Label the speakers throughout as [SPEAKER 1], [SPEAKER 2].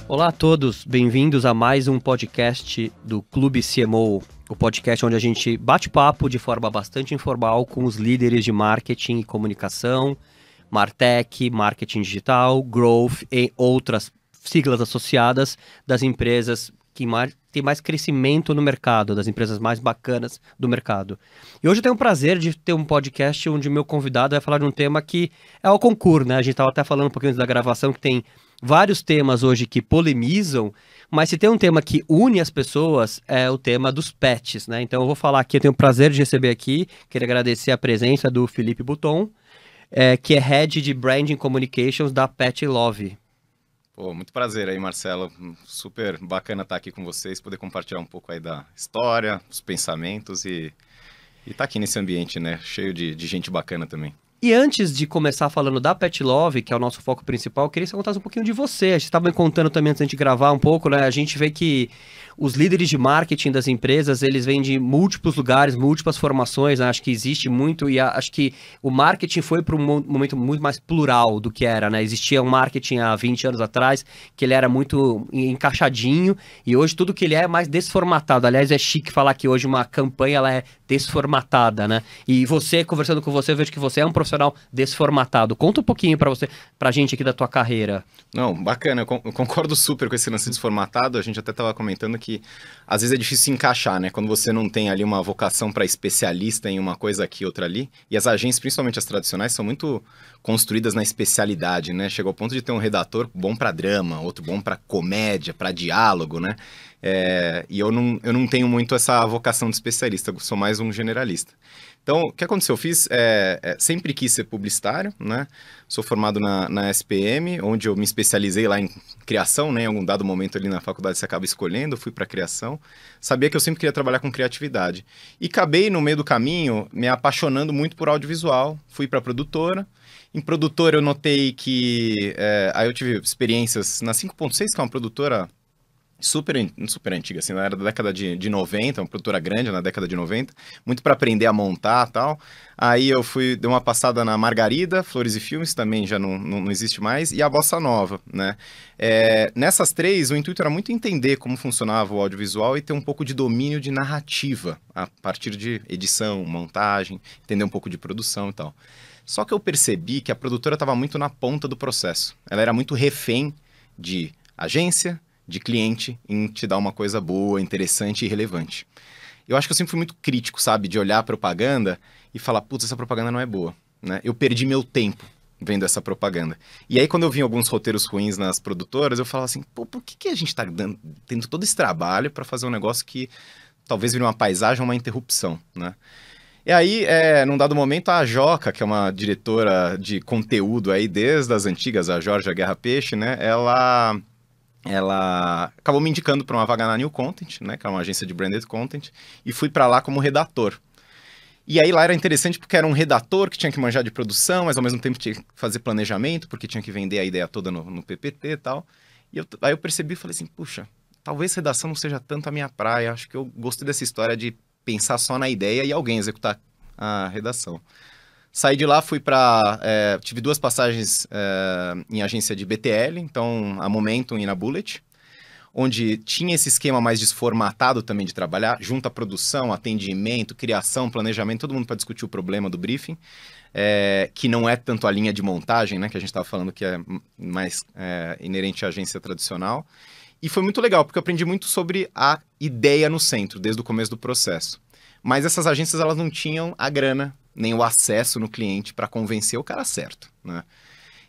[SPEAKER 1] Olá a todos, bem-vindos a mais um podcast do Clube CMO, o podcast onde a gente bate papo de forma bastante informal com os líderes de marketing e comunicação, MarTech, marketing digital, growth e outras siglas associadas das empresas que têm mais crescimento no mercado, das empresas mais bacanas do mercado. E hoje eu tenho o prazer de ter um podcast onde o meu convidado vai falar de um tema que é o concurso, né? A gente estava até falando um pouquinho antes da gravação que tem vários temas hoje que polemizam, mas se tem um tema que une as pessoas, é o tema dos pets, né? Então eu vou falar aqui, eu tenho o prazer de receber aqui, queria agradecer a presença do Felipe Button, que é Head de Branding Communications da Pet Love.
[SPEAKER 2] Pô, muito prazer aí, Marcelo. Super bacana estar aqui com vocês, poder compartilhar um pouco aí da história, os pensamentos e estar aqui nesse ambiente, né? Cheio de gente bacana também.
[SPEAKER 1] E antes de começar falando da Pet Love, que é o nosso foco principal, eu queria que você contasse um pouquinho de você. A gente estava me contando também antes de gravar um pouco, né? A gente vê que os líderes de marketing das empresas, eles vêm de múltiplos lugares, múltiplas formações, né? Acho que existe muito e acho que o marketing foi para um momento muito mais plural do que era, né? Existia um marketing há 20 anos atrás, que ele era muito encaixadinho e hoje tudo que ele é mais desformatado. Aliás, é chique falar que hoje uma campanha ela é desformatada, né? E você, conversando com você, eu vejo que você é um profissional desformatado. Conta um pouquinho pra gente aqui da tua carreira.
[SPEAKER 2] Não, bacana, eu concordo super com esse lance desformatado. A gente até estava comentando que às vezes é difícil se encaixar, né? Quando você não tem ali uma vocação para especialista em uma coisa aqui, outra ali. E as agências, principalmente as tradicionais, são muito construídas na especialidade, né? Chegou ao ponto de ter um redator bom para drama, outro bom para comédia, para diálogo, né? E eu não tenho muito essa vocação de especialista, eu sou mais um generalista. Então, o que aconteceu? Eu sempre quis ser publicitário, né? Sou formado na SPM, onde eu me especializei lá em criação, né? Em algum dado momento ali na faculdade você acaba escolhendo, fui para criação. Sabia que eu sempre queria trabalhar com criatividade. E acabei, no meio do caminho, me apaixonando muito por audiovisual. Fui para produtora. Em produtora eu notei que... aí eu tive experiências na 5.6, que é uma produtora super antiga, assim, era da década de 90, uma produtora grande na década de 90, muito para aprender a montar e tal. Aí eu dei uma passada na Margarida, Flores e Filmes, também já não existe mais, e a Bossa Nova, né? Nessas três, o intuito era muito entender como funcionava o audiovisual e ter um pouco de domínio de narrativa, a partir de edição, montagem, entender um pouco de produção e tal. Só que eu percebi que a produtora estava muito na ponta do processo. Ela era muito refém de agência, de cliente, em te dar uma coisa boa, interessante e relevante. Eu acho que eu sempre fui muito crítico, sabe? De olhar a propaganda e falar, putz, essa propaganda não é boa, né? Eu perdi meu tempo vendo essa propaganda. E aí, quando eu vi alguns roteiros ruins nas produtoras, eu falava assim, pô, por que a gente tá tendo todo esse trabalho para fazer um negócio que talvez vire uma paisagem ou uma interrupção, né? E aí, num dado momento, a Joca, que é uma diretora de conteúdo aí desde as antigas, a Jorge Guerra Peixe, né? Ela acabou me indicando para uma vaga na New Content, né, que é uma agência de branded content, e fui para lá como redator. E aí lá era interessante porque era um redator que tinha que manjar de produção, mas ao mesmo tempo tinha que fazer planejamento, porque tinha que vender a ideia toda no PPT e tal. E aí eu percebi e falei assim, puxa, talvez redação não seja tanto a minha praia, acho que eu gostei dessa história de pensar só na ideia e alguém executar a redação. Saí de lá, tive duas passagens em agência de BTL, então a Momentum e na Bullet, onde tinha esse esquema mais desformatado também de trabalhar, junto à produção, atendimento, criação, planejamento, todo mundo para discutir o problema do briefing, que não é tanto a linha de montagem, né, que a gente estava falando que é mais inerente à agência tradicional. E foi muito legal, porque eu aprendi muito sobre a ideia no centro, desde o começo do processo. Mas essas agências, elas não tinham a grana, nem o acesso no cliente para convencer o cara certo, né?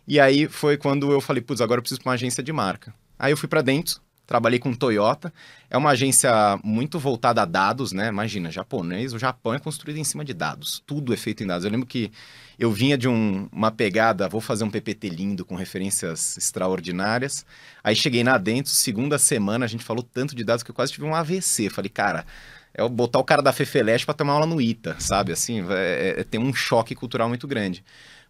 [SPEAKER 2] E aí foi quando eu falei, putz, agora eu preciso para uma agência de marca. Aí eu fui para dentro, trabalhei com Toyota, é uma agência muito voltada a dados, né? Imagina, japonês, o Japão é construído em cima de dados, tudo é feito em dados. Eu lembro que eu vinha de uma pegada, vou fazer um PPT lindo com referências extraordinárias, aí cheguei lá dentro, segunda semana, a gente falou tanto de dados que eu quase tive um AVC, falei, cara... botar o cara da Fefeleste para tomar aula no ITA, sabe? Assim, tem um choque cultural muito grande.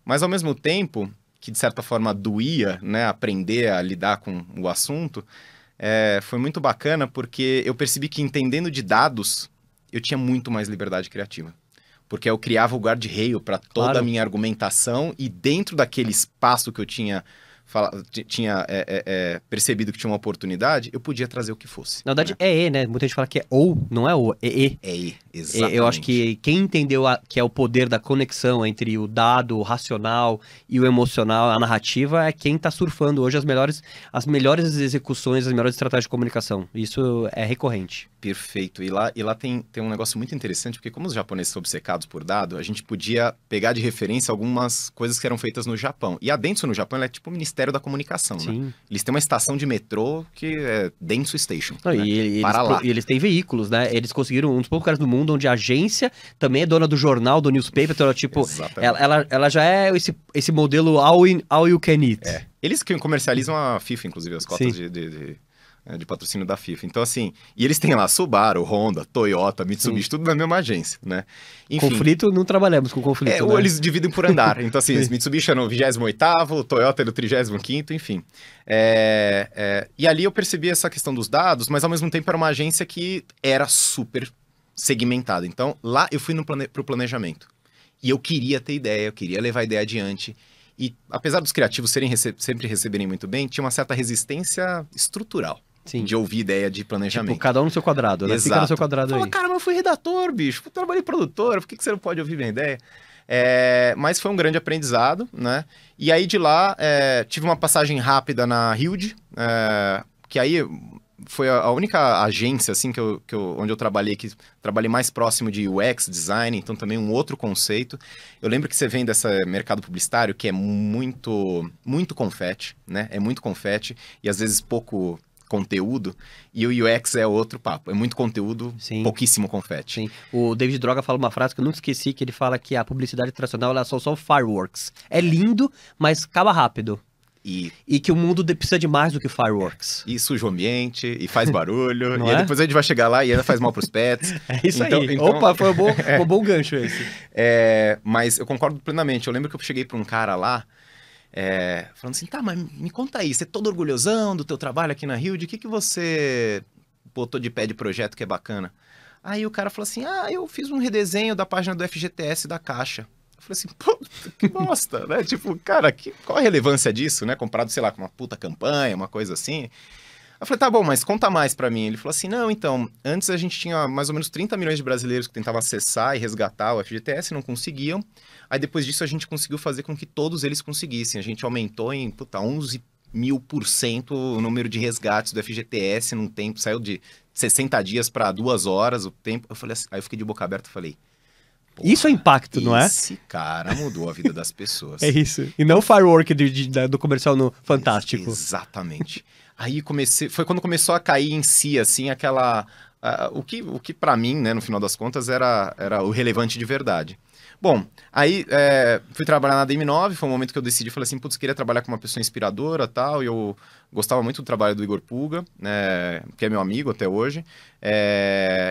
[SPEAKER 2] Mas, ao mesmo tempo, que de certa forma doía, né, aprender a lidar com o assunto, foi muito bacana porque eu percebi que entendendo de dados, eu tinha muito mais liberdade criativa. Porque eu criava o guardrail para toda a minha argumentação e dentro daquele espaço que eu tinha tinha percebido que tinha uma oportunidade, eu podia trazer o que fosse.
[SPEAKER 1] Na verdade, é E, né? Muita gente fala que é ou, não é o, é E.
[SPEAKER 2] É E, exatamente.
[SPEAKER 1] Eu acho que quem entendeu que é o poder da conexão entre o dado, o racional e o emocional, a narrativa, é quem tá surfando hoje as melhores execuções, as melhores estratégias de comunicação. Isso é recorrente.
[SPEAKER 2] Perfeito. E lá tem um negócio muito interessante, porque como os japoneses são obcecados por dado, a gente podia pegar de referência algumas coisas que eram feitas no Japão. E a Dentsu no Japão, ela é tipo o Ministério da Comunicação,
[SPEAKER 1] Sim.
[SPEAKER 2] né? Eles têm uma estação de metrô que é Dentsu Station.
[SPEAKER 1] Não,
[SPEAKER 2] né?
[SPEAKER 1] e
[SPEAKER 2] lá.
[SPEAKER 1] eles têm veículos, né? Eles conseguiram um dos poucos caras do mundo onde a agência também é dona do jornal, do newspaper, então, tipo, ela já é esse modelo all you can eat.
[SPEAKER 2] Eles que comercializam a FIFA, inclusive, as cotas de patrocínio da FIFA. Então, assim, e eles têm lá Subaru, Honda, Toyota, Mitsubishi, tudo na mesma agência, né?
[SPEAKER 1] Enfim, conflito, não trabalhamos com conflito, né?
[SPEAKER 2] Ou eles dividem por andar. Então, assim, Mitsubishi é no 28º, Toyota é no 35º, enfim. E ali eu percebi essa questão dos dados, mas ao mesmo tempo era uma agência que era super segmentada. Então, lá eu fui pro planejamento. E eu queria ter ideia, eu queria levar a ideia adiante. E apesar dos criativos sempre receberem muito bem, tinha uma certa resistência estrutural. Sim. De ouvir ideia de planejamento.
[SPEAKER 1] Tipo, cada um no seu quadrado, né?
[SPEAKER 2] Exato.
[SPEAKER 1] Fica no seu quadrado aí.
[SPEAKER 2] Cara, mas eu fui redator, bicho. Eu trabalhei produtor, por que você não pode ouvir minha ideia? Mas foi um grande aprendizado, né? E aí de lá, tive uma passagem rápida na Hilde, que aí foi a única agência, assim, onde eu trabalhei, que trabalhei mais próximo de UX, design, então também um outro conceito. Eu lembro que você vem desse mercado publicitário que é muito, muito confete, né? É muito confete e às vezes pouco conteúdo, e o UX é outro papo. É muito conteúdo, pouquíssimo confete.
[SPEAKER 1] Sim. O David Droga fala uma frase que eu nunca esqueci, que ele fala que a publicidade tradicional ela só fireworks. É lindo, mas acaba rápido. E que o mundo precisa de mais do que fireworks.
[SPEAKER 2] E suja o ambiente, e faz barulho, e depois a gente vai chegar lá e ainda faz mal pros pets.
[SPEAKER 1] É isso aí. Opa, foi um bom gancho esse.
[SPEAKER 2] Mas eu concordo plenamente. Eu lembro que eu cheguei pra um cara lá, falando assim, tá, mas me conta aí, você é todo orgulhosão do teu trabalho aqui na Hilde, o que você botou de pé de projeto que é bacana? Aí o cara falou assim, eu fiz um redesenho da página do FGTS da Caixa. Eu falei assim, pô, que bosta, né? Tipo, cara, qual a relevância disso, né? Comparado, sei lá, com uma puta campanha, uma coisa assim. Eu falei, tá bom, mas conta mais pra mim. Ele falou assim, não, então, antes a gente tinha mais ou menos 30 milhões de brasileiros que tentavam acessar e resgatar o FGTS, não conseguiam. Aí depois disso a gente conseguiu fazer com que todos eles conseguissem. A gente aumentou em, 11.000% o número de resgates do FGTS num tempo, saiu de 60 dias para 2 horas o tempo. Eu falei assim, aí eu fiquei de boca aberta e falei,
[SPEAKER 1] isso é impacto, não é?
[SPEAKER 2] Esse cara mudou a vida das pessoas.
[SPEAKER 1] É isso. E não o firework do comercial no Fantástico.
[SPEAKER 2] Exatamente. Aí foi quando começou a cair em si, assim, aquela... o que para mim, né, no final das contas, era o relevante de verdade. Bom, aí fui trabalhar na DM9, foi um momento que eu decidi, falei assim, putz, queria trabalhar com uma pessoa inspiradora e tal, e eu gostava muito do trabalho do Igor Pulga, né, que é meu amigo até hoje,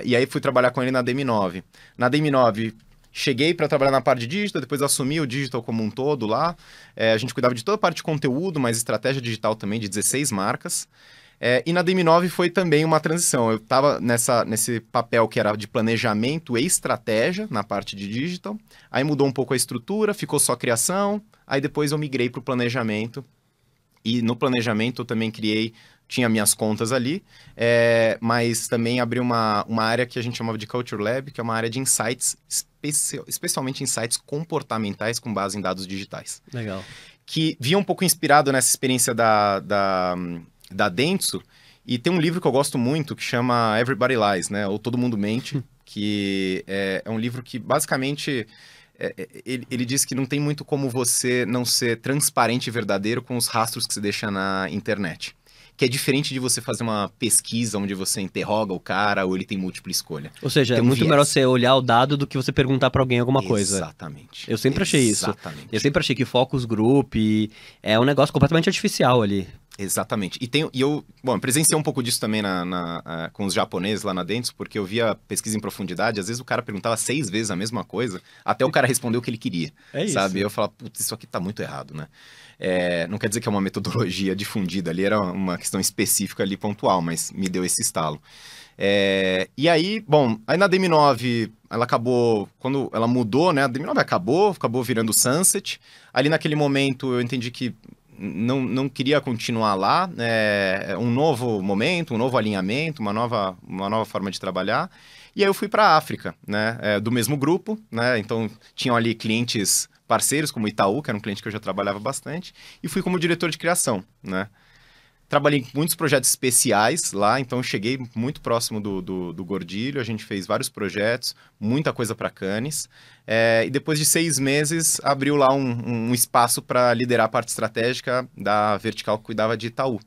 [SPEAKER 2] e aí fui trabalhar com ele na DM9. Na DM9... Cheguei para trabalhar na parte de digital, depois assumi o digital como um todo lá. A gente cuidava de toda a parte de conteúdo, mas estratégia digital também, de 16 marcas. E na DM9 foi também uma transição. Eu estava nesse papel que era de planejamento e estratégia na parte de digital. Aí mudou um pouco a estrutura, ficou só criação. Aí depois eu migrei para o planejamento. E no planejamento eu também tinha minhas contas ali, mas também abri uma área que a gente chamava de Culture Lab, que é uma área de insights, especialmente insights comportamentais com base em dados digitais.
[SPEAKER 1] Legal.
[SPEAKER 2] Que vinha um pouco inspirado nessa experiência da Dentsu, e tem um livro que eu gosto muito que chama Everybody Lies, né? Ou Todo Mundo Mente, que é um livro que basicamente... Ele diz que não tem muito como você não ser transparente e verdadeiro com os rastros que você deixa na internet. Que é diferente de você fazer uma pesquisa onde você interroga o cara ou ele tem múltipla escolha.
[SPEAKER 1] Ou seja, é muito melhor você olhar o dado do que você perguntar pra alguém alguma coisa.
[SPEAKER 2] Exatamente.
[SPEAKER 1] Eu sempre achei isso. Eu sempre achei que focus group é um negócio completamente artificial ali.
[SPEAKER 2] Exatamente. Eu presenciei um pouco disso também com os japoneses lá na Dentsu, porque eu via pesquisa em profundidade, às vezes o cara perguntava 6 vezes a mesma coisa, até o cara responder o que ele queria. É isso. Sabe? Eu falava, putz, isso aqui tá muito errado, né? Não quer dizer que é uma metodologia difundida ali, era uma questão específica ali, pontual, mas me deu esse estalo. E aí, aí na DM9, ela acabou, quando ela mudou, né? A DM9 acabou virando Sunset. Ali naquele momento eu entendi que não queria continuar lá, um novo momento, um novo alinhamento, uma nova forma de trabalhar. E aí eu fui para a África, né, do mesmo grupo, né, então tinham ali clientes parceiros, como Itaú, que era um cliente que eu já trabalhava bastante, e fui como diretor de criação, né. Trabalhei em muitos projetos especiais lá, então cheguei muito próximo do Gordilho, a gente fez vários projetos, muita coisa para Cannes, e depois de 6 meses abriu lá um espaço para liderar a parte estratégica da vertical que cuidava de Itaú.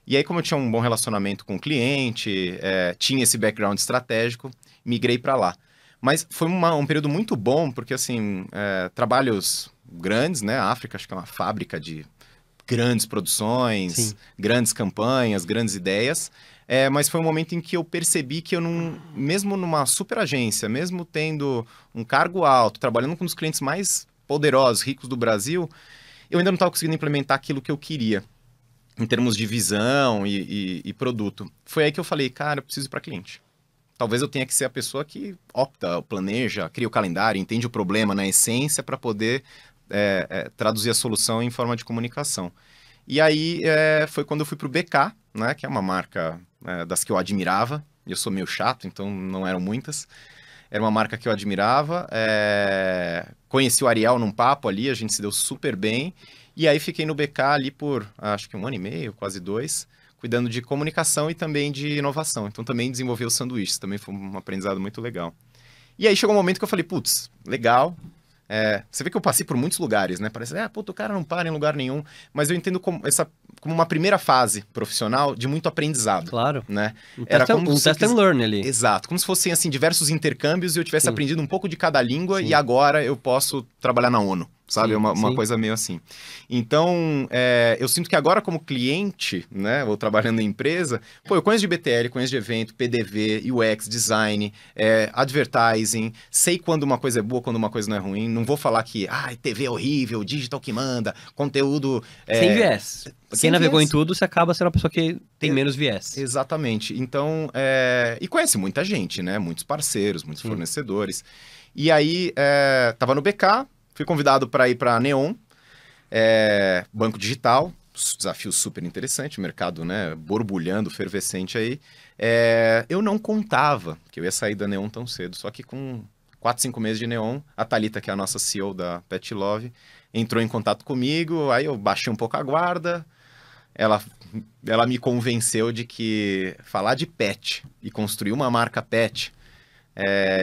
[SPEAKER 2] E aí, como eu tinha um bom relacionamento com o cliente, tinha esse background estratégico, migrei para lá. Mas foi um período muito bom, porque assim, trabalhos grandes, né? A África acho que é uma fábrica de grandes produções,
[SPEAKER 1] Sim.
[SPEAKER 2] grandes campanhas, grandes ideias. Mas foi um momento em que eu percebi que eu não, mesmo numa super agência, mesmo tendo um cargo alto, trabalhando com os clientes mais poderosos, ricos do Brasil, eu ainda não estava conseguindo implementar aquilo que eu queria, em termos de visão e produto. Foi aí que eu falei, cara, eu preciso ir para cliente. Talvez eu tenha que ser a pessoa que opta, planeja, cria o calendário, entende o problema na essência para poder traduzir a solução em forma de comunicação. E aí foi quando eu fui para o BK, né, que é uma marca das que eu admirava. Eu sou meio chato, então não eram muitas. Era uma marca que eu admirava. Conheci o Ariel num papo ali, a gente se deu super bem. E aí fiquei no BK ali por, acho que 1 ano e meio, quase 2, cuidando de comunicação e também de inovação. Então também desenvolvi os sanduíches, também foi um aprendizado muito legal. E aí chegou um momento que eu falei, putz, legal. Você vê que eu passei por muitos lugares, né? Parece, puto, o cara não para em lugar nenhum. Mas eu entendo como uma primeira fase profissional de muito aprendizado.
[SPEAKER 1] Claro.
[SPEAKER 2] Né?
[SPEAKER 1] Era como um test and learn ali.
[SPEAKER 2] Exato. Como se fossem, assim, diversos intercâmbios e eu tivesse aprendido um pouco de cada língua.
[SPEAKER 1] Sim.
[SPEAKER 2] E agora eu posso trabalhar na ONU. Sabe?
[SPEAKER 1] Sim,
[SPEAKER 2] uma coisa meio assim. Então, eu sinto que agora como cliente, né? Ou trabalhando em empresa, eu conheço de BTL, conheço de evento, PDV, UX, design, advertising, sei quando uma coisa é boa, quando uma coisa não é ruim. Não vou falar que, TV é horrível, digital que manda, conteúdo...
[SPEAKER 1] Sem viés. Quem navegou em tudo, você acaba sendo uma pessoa que tem menos viés.
[SPEAKER 2] Exatamente. Então, e conhece muita gente, né? Muitos parceiros, muitos fornecedores. E aí, tava no BK, fui convidado para ir para Neon, banco digital, desafio super interessante, mercado, né, borbulhando, fervescente aí. Eu não contava que eu ia sair da Neon tão cedo, só que com 4, 5 meses de Neon, a Thalita, que é a nossa CEO da Pet Love, entrou em contato comigo, aí eu baixei um pouco a guarda, ela me convenceu de que falar de pet e construir uma marca pet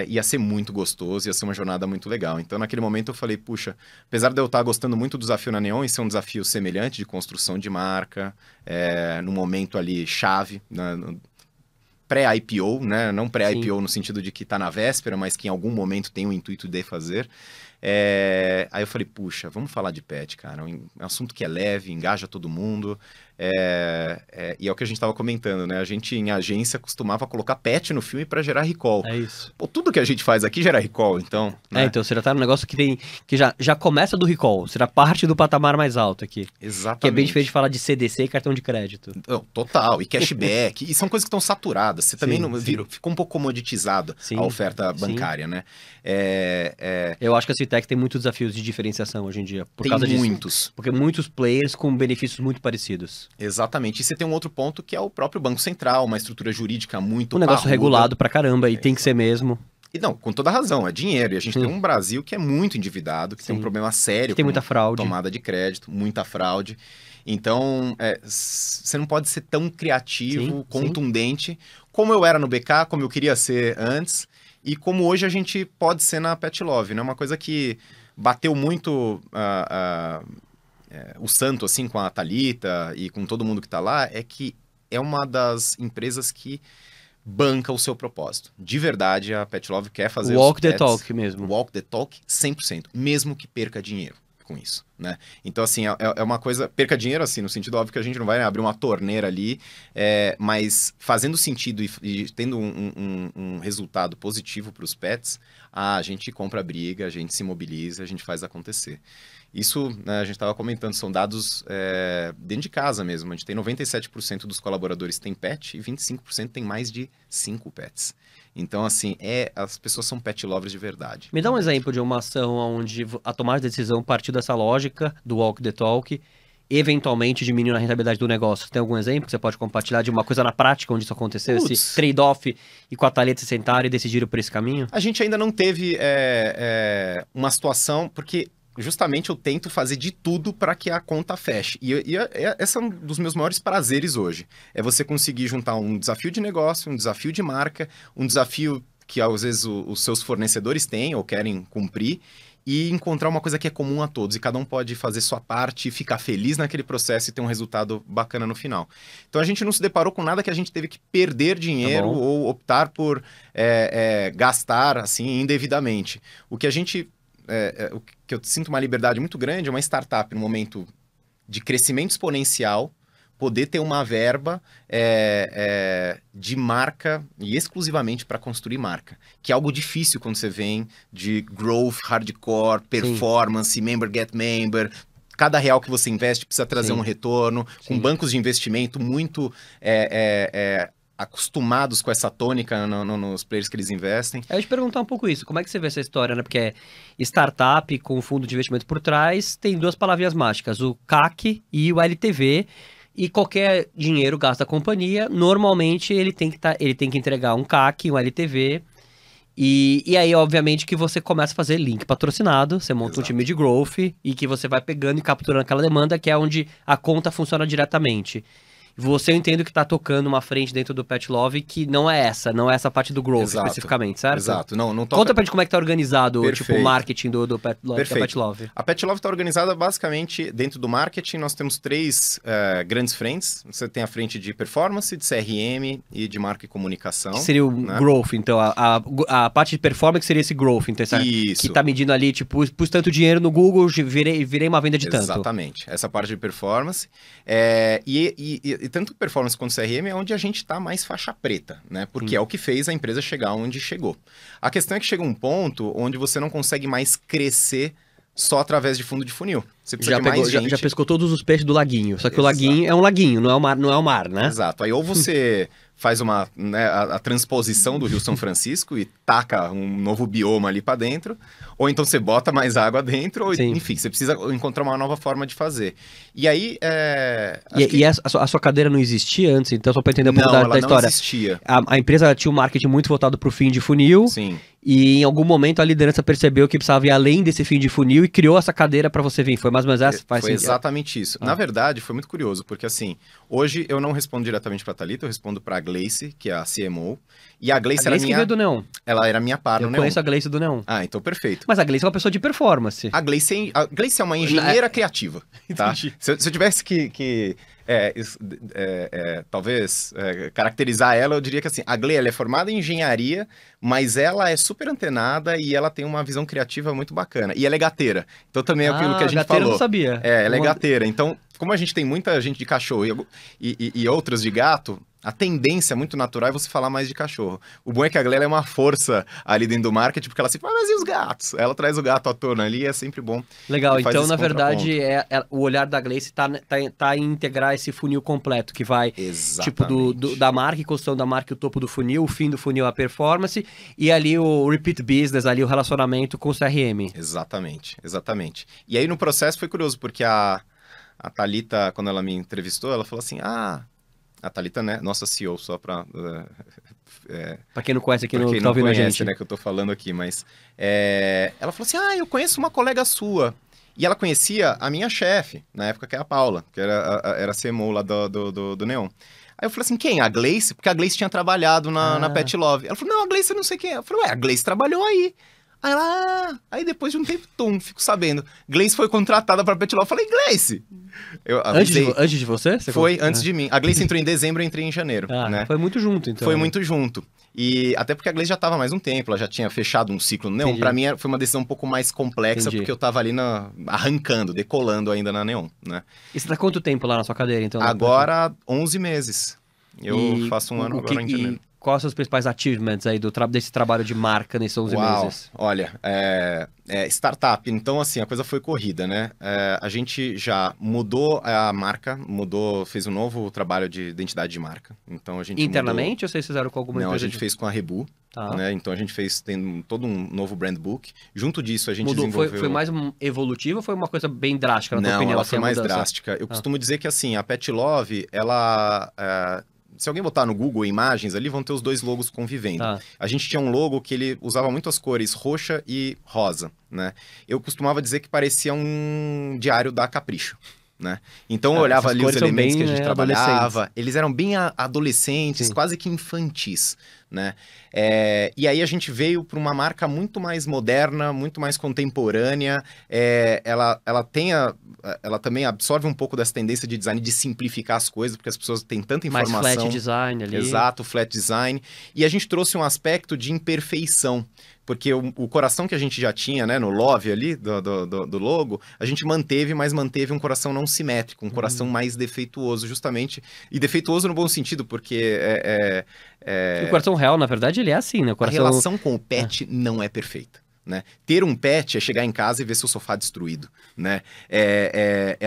[SPEAKER 2] ia ser muito gostoso, ia ser uma jornada muito legal. Então, naquele momento, eu falei, puxa, apesar de eu estar gostando muito do desafio na Neon, isso é um desafio semelhante de construção de marca, no momento ali chave, pré-IPO, né? Não pré-IPO no sentido de que está na véspera, mas que em algum momento tem o intuito de fazer. Aí eu falei, puxa, vamos falar de pet, cara. É um assunto que é leve, engaja todo mundo. E é o que a gente estava comentando, né? A gente, em agência, costumava colocar pet no filme para gerar recall.
[SPEAKER 1] É isso.
[SPEAKER 2] Tudo que a gente faz aqui gera recall, então... Né?
[SPEAKER 1] Então você já tá num negócio que já começa do recall. Será parte do patamar mais alto aqui.
[SPEAKER 2] Exatamente.
[SPEAKER 1] Que é bem diferente de falar de CDC e cartão de crédito.
[SPEAKER 2] Total. E cashback. E são coisas que estão saturadas. Você também ficou um pouco comoditizado a oferta bancária, né?
[SPEAKER 1] Eu acho que a Citec tem muitos desafios de diferenciação hoje em dia. Por causa disso.
[SPEAKER 2] Muitos.
[SPEAKER 1] Porque muitos players com benefícios muito parecidos.
[SPEAKER 2] Exatamente. E você tem um outro ponto que é o próprio Banco Central, uma estrutura jurídica muito
[SPEAKER 1] negócio regulado pra caramba e tem que ser mesmo.
[SPEAKER 2] E não, com toda razão, é dinheiro. E a gente tem um Brasil que é muito endividado, que tem um problema sério
[SPEAKER 1] tem muita fraude.
[SPEAKER 2] Tomada de crédito, muita fraude. Então, você não pode ser tão criativo, contundente, como eu era no BK, como eu queria ser antes, e como hoje a gente pode ser na Pet Love, né? Uma coisa que bateu muito o santo, assim, com a Thalita e com todo mundo que tá lá, é que é uma das empresas que banca o seu propósito. De verdade, a Pet Love quer fazer
[SPEAKER 1] Walk the talk mesmo.
[SPEAKER 2] Walk the talk 100%, mesmo que perca dinheiro com isso, né? Então, assim, é uma coisa... Perca dinheiro, assim, no sentido óbvio que a gente não vai abrir uma torneira ali, mas fazendo sentido e tendo um resultado positivo para os pets, a gente compra a briga, a gente se mobiliza, a gente faz acontecer. Isso, né, a gente estava comentando, são dados dentro de casa mesmo. A gente tem 97% dos colaboradores têm pet e 25% tem mais de 5 pets. Então, assim, as pessoas são pet lovers de verdade.
[SPEAKER 1] Me dá um exemplo de uma ação onde a tomada de decisão partiu dessa lógica do walk the talk eventualmente diminuindo a rentabilidade do negócio? Tem algum exemplo que você pode compartilhar de uma coisa na prática onde isso aconteceu? Esse trade-off e com a Thalita se sentaram e decidiram por esse caminho?
[SPEAKER 2] A gente ainda não teve uma situação, porque justamente eu tento fazer de tudo para que a conta feche. E esse é um dos meus maiores prazeres hoje. É você conseguir juntar um desafio de negócio, um desafio de marca, um desafio que às vezes os seus fornecedores têm ou querem cumprir, e encontrar uma coisa que é comum a todos, e cada um pode fazer sua parte, ficar feliz naquele processo e ter um resultado bacana no final. Então a gente não se deparou com nada que a gente teve que perder dinheiro ou optar por gastar assim indevidamente. O que a gente, o que eu sinto uma liberdade muito grande é uma startup no momento de crescimento exponencial, poder ter uma verba de marca e exclusivamente para construir marca, que é algo difícil quando você vem de growth, hardcore, performance, member get member. Cada real que você investe precisa trazer um retorno, com bancos de investimento muito acostumados com essa tônica nos players que eles investem.
[SPEAKER 1] Eu ia te perguntar um pouco isso, como é que você vê essa história, né? Porque startup com fundo de investimento por trás tem duas palavrinhas mágicas, o CAC e o LTV. E qualquer dinheiro gasto da companhia, normalmente ele tem que entregar um CAC, um LTV. E aí, obviamente, que você começa a fazer link patrocinado, você monta um time de growth e que você vai pegando e capturando aquela demanda, que é onde a conta funciona diretamente. Você, eu entendo que tá tocando uma frente dentro do Pet Love que não é essa parte do growth especificamente, certo?
[SPEAKER 2] Exato. Não toca...
[SPEAKER 1] Conta pra gente como é que tá organizado tipo, o marketing do Pet Love, da Pet Love.
[SPEAKER 2] A Pet Love tá organizada basicamente dentro do marketing. Nós temos 3 grandes frentes. Você tem a frente de performance, de CRM e de marca e comunicação.
[SPEAKER 1] Que seria o growth, então. A parte de performance seria esse growth, então.
[SPEAKER 2] Isso.
[SPEAKER 1] Que tá medindo ali, tipo, pus tanto dinheiro no Google, virei uma venda de tanto.
[SPEAKER 2] Exatamente. Essa parte de performance. E tanto performance quanto CRM é onde a gente está mais faixa preta, né? Porque é o que fez a empresa chegar onde chegou. A questão é que chega um ponto onde você não consegue mais crescer só através de fundo de funil. Você precisa de mais gente.
[SPEAKER 1] Já pescou todos os peixes do laguinho. Só que o laguinho é um laguinho, não é o mar, né?
[SPEAKER 2] Exato. Aí ou você faz a transposição do Rio São Francisco e taca um novo bioma ali para dentro, ou então você bota mais água dentro, ou, enfim, você precisa encontrar uma nova forma de fazer. E aí...
[SPEAKER 1] a sua cadeira não existia antes? Então, só para entender um pouco da história.
[SPEAKER 2] Não existia.
[SPEAKER 1] A empresa tinha um marketing muito voltado para o fim de funil.
[SPEAKER 2] Sim.
[SPEAKER 1] E em algum momento a liderança percebeu que precisava ir além desse fim de funil e criou essa cadeira para você vir. Foi mais ou menos essa?
[SPEAKER 2] Foi exatamente isso. Na verdade, foi muito curioso, porque assim, hoje eu não respondo diretamente para a Thalita, eu respondo para a Gleice, que é a CMO. E a Gleice era minha...
[SPEAKER 1] que veio do Neon.
[SPEAKER 2] Ela era minha par no Neon.
[SPEAKER 1] Eu conheço a Gleice do Neon.
[SPEAKER 2] Ah, então perfeito.
[SPEAKER 1] Mas a Gleice é uma pessoa de performance.
[SPEAKER 2] A Gleice é uma engenheira criativa, tá? Se eu tivesse que talvez caracterizar ela, eu diria que assim, a Gleice ela é formada em engenharia, mas ela é super antenada e ela tem uma visão criativa muito bacana. E ela é gateira. Então também é aquilo que a gente falou.
[SPEAKER 1] Eu não sabia.
[SPEAKER 2] Ela é gateira. Então, como a gente tem muita gente de cachorro e outras de gato, a tendência muito natural é você falar mais de cachorro. O bom é que a Gleice é uma força ali dentro do marketing, porque ela sempre fala, mas e os gatos? Ela traz o gato à tona ali e é sempre bom.
[SPEAKER 1] Legal, então na verdade o olhar da Gleice tá em integrar esse funil completo, que vai tipo da marca e construção da marca, o topo do funil, o fim do funil, a performance, e ali o repeat business, ali o relacionamento com o CRM.
[SPEAKER 2] Exatamente. E aí no processo foi curioso, porque a Thalita, quando ela me entrevistou, ela falou assim, a Thalita, né, nossa CEO, só para...
[SPEAKER 1] Pra quem não conhece aqui, tá ouvindo a gente.
[SPEAKER 2] Né, que eu tô falando aqui, mas... ela falou assim, eu conheço uma colega sua. E ela conhecia a minha chefe, na época, que é a Paula, que era CMO lá do Neon. Aí eu falei assim, quem? A Gleice? Porque a Gleice tinha trabalhado na Pet Love. Ela falou, não, a Gleice eu não sei quem é. Eu falei, a Gleice trabalhou aí. Aí ela, aí depois de um tempo, fico sabendo. Gleice foi contratada pra Pet Love. Eu falei, Gleice!
[SPEAKER 1] Antes de você?
[SPEAKER 2] Foi antes de mim. A Gleice entrou em dezembro, eu entrei em janeiro. Né?
[SPEAKER 1] Foi muito junto, então.
[SPEAKER 2] Foi muito junto. E até porque a Gleice já estava mais um tempo, ela já tinha fechado um ciclo no Neon. Entendi. Pra mim foi uma decisão um pouco mais complexa, porque eu tava ali arrancando, decolando ainda na Neon, né?
[SPEAKER 1] E você tá quanto tempo lá na sua cadeira, então?
[SPEAKER 2] Agora, 11 meses. Eu faço um ano agora em janeiro.
[SPEAKER 1] quais são os principais achievements aí desse trabalho de marca nesses 11 meses?
[SPEAKER 2] Olha, startup, então assim, a coisa foi corrida, né? A gente já mudou a marca, fez um novo trabalho de identidade de marca. Então a gente
[SPEAKER 1] internamente ou vocês fizeram com alguma empresa?
[SPEAKER 2] Não, a gente fez com a Rebu.
[SPEAKER 1] Tá.
[SPEAKER 2] Né? Então a gente tem todo um novo brand book. Junto disso a gente desenvolveu...
[SPEAKER 1] Foi mais evolutiva ou foi uma coisa bem drástica na tua opinião?
[SPEAKER 2] Não, ela foi mais drástica. Eu costumo dizer que assim, a Pet Love, ela... se alguém botar no Google imagens ali, vão ter os dois logos convivendo.
[SPEAKER 1] Tá.
[SPEAKER 2] A gente tinha um logo que ele usava muito as cores roxa e rosa, né? Eu costumava dizer que parecia um diário da Capricho. Né? Então eu olhava ali os elementos que a gente trabalhava, eles eram bem adolescentes, sim, quase que infantis, né? E aí a gente veio para uma marca muito mais moderna, muito mais contemporânea, ela também absorve um pouco dessa tendência de design de simplificar as coisas, porque as pessoas têm tanta informação.
[SPEAKER 1] Mais flat design ali.
[SPEAKER 2] Exato, flat design. E a gente trouxe um aspecto de imperfeição, porque o coração que a gente já tinha, né, no Love ali, do logo, a gente manteve, mas manteve um coração não simétrico, um coração mais defeituoso, justamente. E defeituoso no bom sentido, porque
[SPEAKER 1] O coração real, na verdade, ele é assim, né?
[SPEAKER 2] A relação com o pet não é perfeita. Né? Ter um pet é chegar em casa e ver seu sofá destruído, né?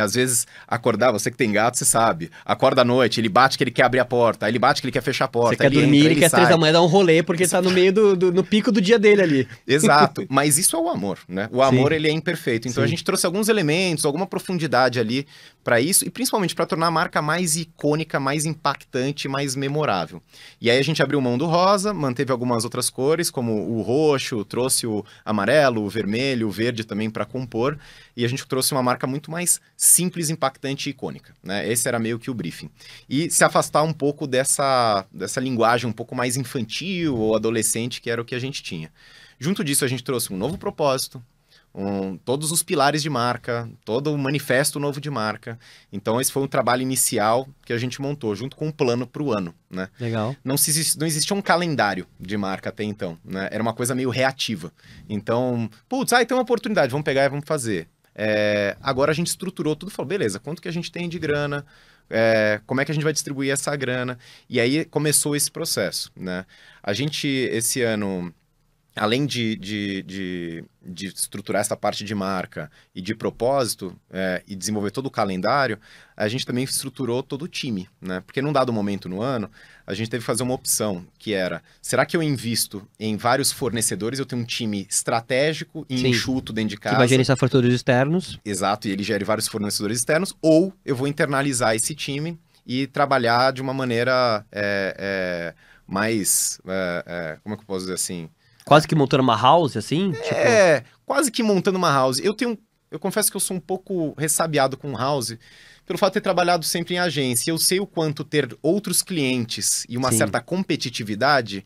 [SPEAKER 2] Às vezes acordar, você que tem gato, você sabe, acorda à noite, ele bate que ele quer abrir a porta, aí ele bate que ele quer fechar a porta,
[SPEAKER 1] você quer dormir, ele quer 3 da manhã dar um rolê porque ele tá no meio no pico do dia dele ali.
[SPEAKER 2] Exato, mas isso é o amor, né? O amor, sim, ele é imperfeito, então sim, a gente trouxe alguns elementos, alguma profundidade ali para isso, e principalmente para tornar a marca mais icônica, mais impactante, mais memorável. E aí a gente abriu mão do rosa, manteve algumas outras cores, como o roxo, trouxe o amarelo, o vermelho, o verde também para compor, e a gente trouxe uma marca muito mais simples, impactante e icônica, né? Esse era meio que o briefing. E se afastar um pouco dessa linguagem um pouco mais infantil ou adolescente, que era o que a gente tinha. Junto disso, a gente trouxe um novo propósito, todos os pilares de marca, todo o manifesto novo de marca. Então esse foi um trabalho inicial que a gente montou, junto com um plano para o ano, né?
[SPEAKER 1] Legal.
[SPEAKER 2] Não existia um calendário de marca até então, né? Era uma coisa meio reativa. Então, tem uma oportunidade, vamos pegar e vamos fazer. Agora a gente estruturou tudo e falou, beleza, quanto que a gente tem de grana? Como é que a gente vai distribuir essa grana? E aí começou esse processo, né? A gente, esse ano... Além de estruturar essa parte de marca e de propósito e desenvolver todo o calendário, a gente também estruturou todo o time, né? Porque num dado momento no ano, a gente teve que fazer uma opção, que era, será que eu invisto em vários fornecedores, eu tenho um time estratégico e, sim, enxuto dentro de casa?
[SPEAKER 1] Que vai gerenciar fornecedores externos.
[SPEAKER 2] Exato, e ele gere vários fornecedores externos, ou eu vou internalizar esse time e trabalhar de uma maneira mais, como é que eu posso dizer assim...
[SPEAKER 1] Quase que montando uma house, assim?
[SPEAKER 2] Quase que montando uma house. Eu confesso que eu sou um pouco ressabiado com house, pelo fato de ter trabalhado sempre em agência. Eu sei o quanto ter outros clientes e uma, sim, certa competitividade